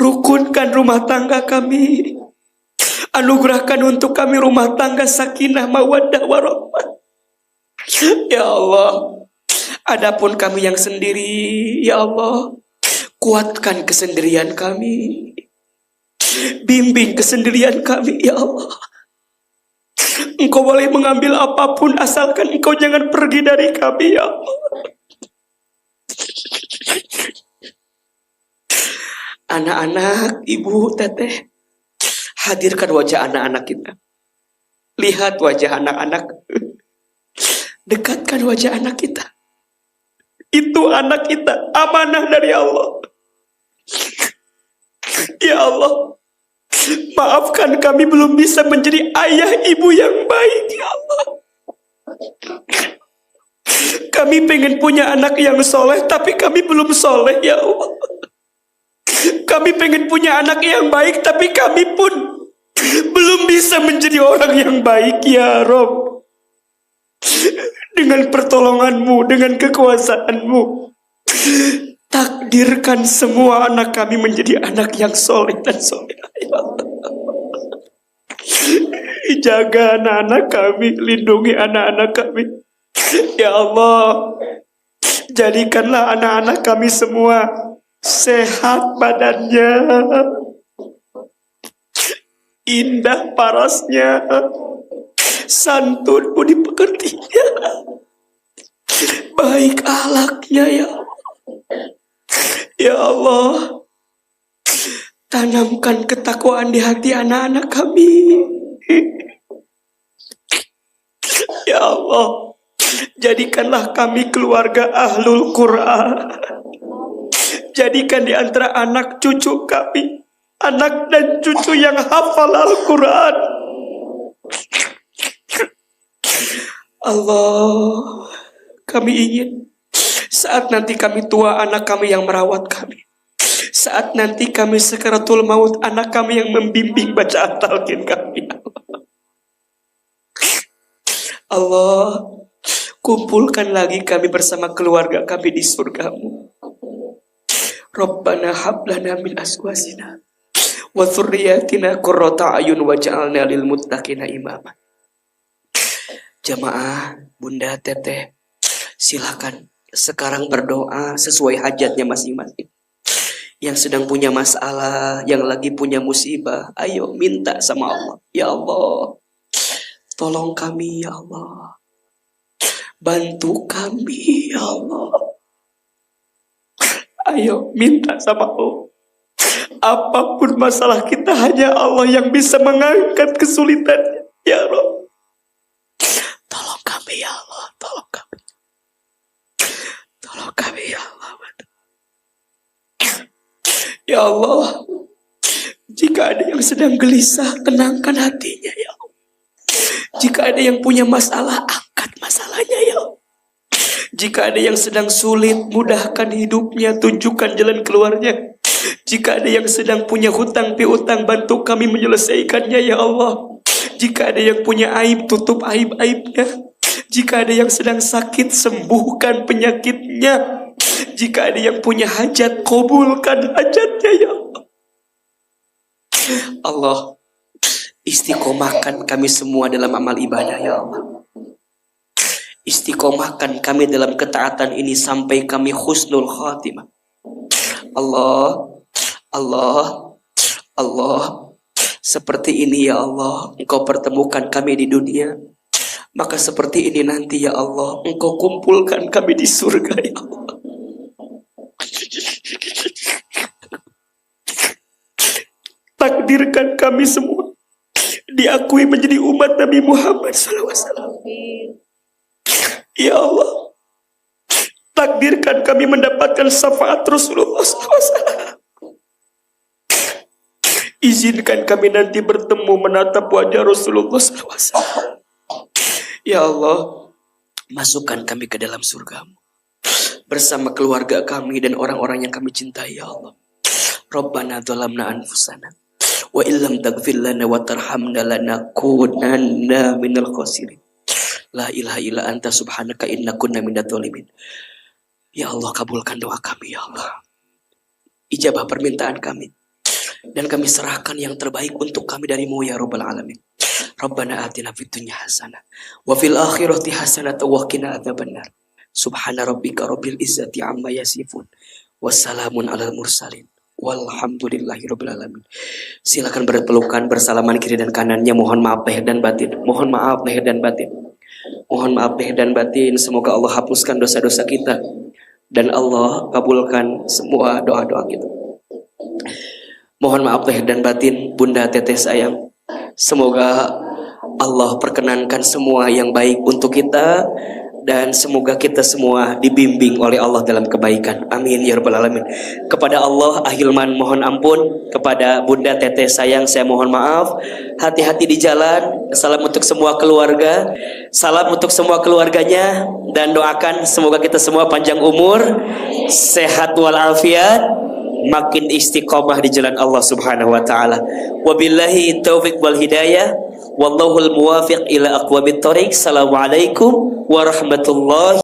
rukunkan rumah tangga kami. Anugerahkan untuk kami rumah tangga sakinah, mawaddah, warahmah. Ya Allah, adapun kami yang sendiri, ya Allah, kuatkan kesendirian kami. Bimbing kesendirian kami, ya Allah. Engkau boleh mengambil apapun asalkan engkau jangan pergi dari kami, ya Allah. Anak-anak, ibu, teteh, hadirkan wajah anak-anak kita. Lihat wajah anak-anak. Dekatkan wajah anak kita. Itu anak kita, amanah dari Allah. Ya Allah, maafkan kami belum bisa menjadi ayah ibu yang baik ya Allah. Kami pengen punya anak yang soleh, tapi kami belum soleh ya Allah. Kami pengen punya anak yang baik, tapi kami pun belum bisa menjadi orang yang baik ya Rob. Dengan pertolonganmu, dengan kekuasaanmu, takdirkan semua anak kami menjadi anak yang soleh dan soleh ya Allah. Jaga anak-anak kami, lindungi anak-anak kami. Ya Allah, jadikanlah anak-anak kami semua sehat badannya, indah parasnya, santun budi pekertinya, baik akhlaknya ya Allah. Ya Allah, tanamkan ketakwaan di hati anak-anak kami. Ya Allah, jadikanlah kami keluarga ahlul Quran. Jadikan di antara anak cucu kami, anak dan cucu yang hafal Al-Quran. Allah, kami ingin saat nanti kami tua, anak kami yang merawat kami. Saat nanti kami sakaratul maut, anak kami yang membimbing bacaan talqin kami. Allah, kumpulkan lagi kami bersama keluarga kami di surgamu. Rabbana hablana min aswasina wa dzurriyyatina qurrata ayun waj'alna lil muttaqina imama. Jamaah, Bunda, Teteh, silakan sekarang berdoa sesuai hajatnya masing-masing. Yang sedang punya masalah, yang lagi punya musibah, ayo minta sama Allah. Ya Allah, tolong kami ya Allah. Bantu kami ya Allah. Ayo minta sama Allah. Apapun masalah kita, hanya Allah yang bisa mengangkat kesulitannya. Ya Allah, tolong kami ya Allah. Tolong kami. Tolong kami ya Allah. Ya Allah, jika ada yang sedang gelisah, tenangkan hatinya ya Allah. Jika ada yang punya masalah, angkat masalahnya ya Allah. Jika ada yang sedang sulit, mudahkan hidupnya, tunjukkan jalan keluarnya. Jika ada yang sedang punya hutang piutang, bantu kami menyelesaikannya ya Allah. Jika ada yang punya aib, tutup aib-aibnya. Jika ada yang sedang sakit, sembuhkan penyakitnya. Jika ada yang punya hajat, kabulkan hajatnya ya Allah. Allah, istiqomahkan kami semua dalam amal ibadah ya Allah. Istiqomahkan kami dalam ketaatan ini sampai kami husnul khatimah. Allah, Allah, Allah, seperti ini ya Allah, Engkau pertemukan kami di dunia. Maka seperti ini nanti ya Allah, Engkau kumpulkan kami di surga ya Allah. Takdirkan kami semua diakui menjadi umat Nabi Muhammad SAW. Ya Allah, takdirkan kami mendapatkan syafaat Rasulullah SAW. Izinkan kami nanti bertemu menatap wajah Rasulullah SAW. Ya Allah, masukkan kami ke dalam surgamu bersama keluarga kami dan orang-orang yang kami cintai ya Allah. Rabbana dzalamna anfusana wa illam taghfir lana wa tarhamna lanakunanna minal khasirin. La ilaha illa anta subhanaka inna kunna minadz dzalimin. Ya Allah, kabulkan doa kami ya Allah. Ijabah permintaan kami. Dan kami serahkan yang terbaik untuk kami darimu ya Rabbal alamin. Rabbana atina fid dunya hasanah wa fil akhirati hasanah wa qina adzabannar. Subhana rabbika rabbil izzati amma yasifun. Wassalamun alal mursalin. Walhamdulillahi rabbil alamin. Silakan berpelukan, bersalaman kiri dan kanannya. Mohon maaf lahir dan batin. Mohon maaf lahir dan batin. Mohon maaf lahir dan batin. Semoga Allah hapuskan dosa-dosa kita dan Allah kabulkan semua doa-doa kita. Mohon maaf lahir dan batin, Bunda, Teteh sayang. Semoga Allah perkenankan semua yang baik untuk kita. Dan semoga kita semua dibimbing oleh Allah dalam kebaikan. Amin ya rabbal alamin. Kepada Allah Ahilman mohon ampun. Kepada Bunda, Teteh sayang, saya mohon maaf. Hati-hati di jalan. Salam untuk semua keluarga. Salam untuk semua keluarganya. Dan doakan semoga kita semua panjang umur, sehat walafiat, makin istiqomah di jalan Allah subhanahu wa ta'ala. Wabillahi taufiq wal hidayah. Wallahul muwafiq ila aqwamit thoriq. Assalamualaikum warahmatullahi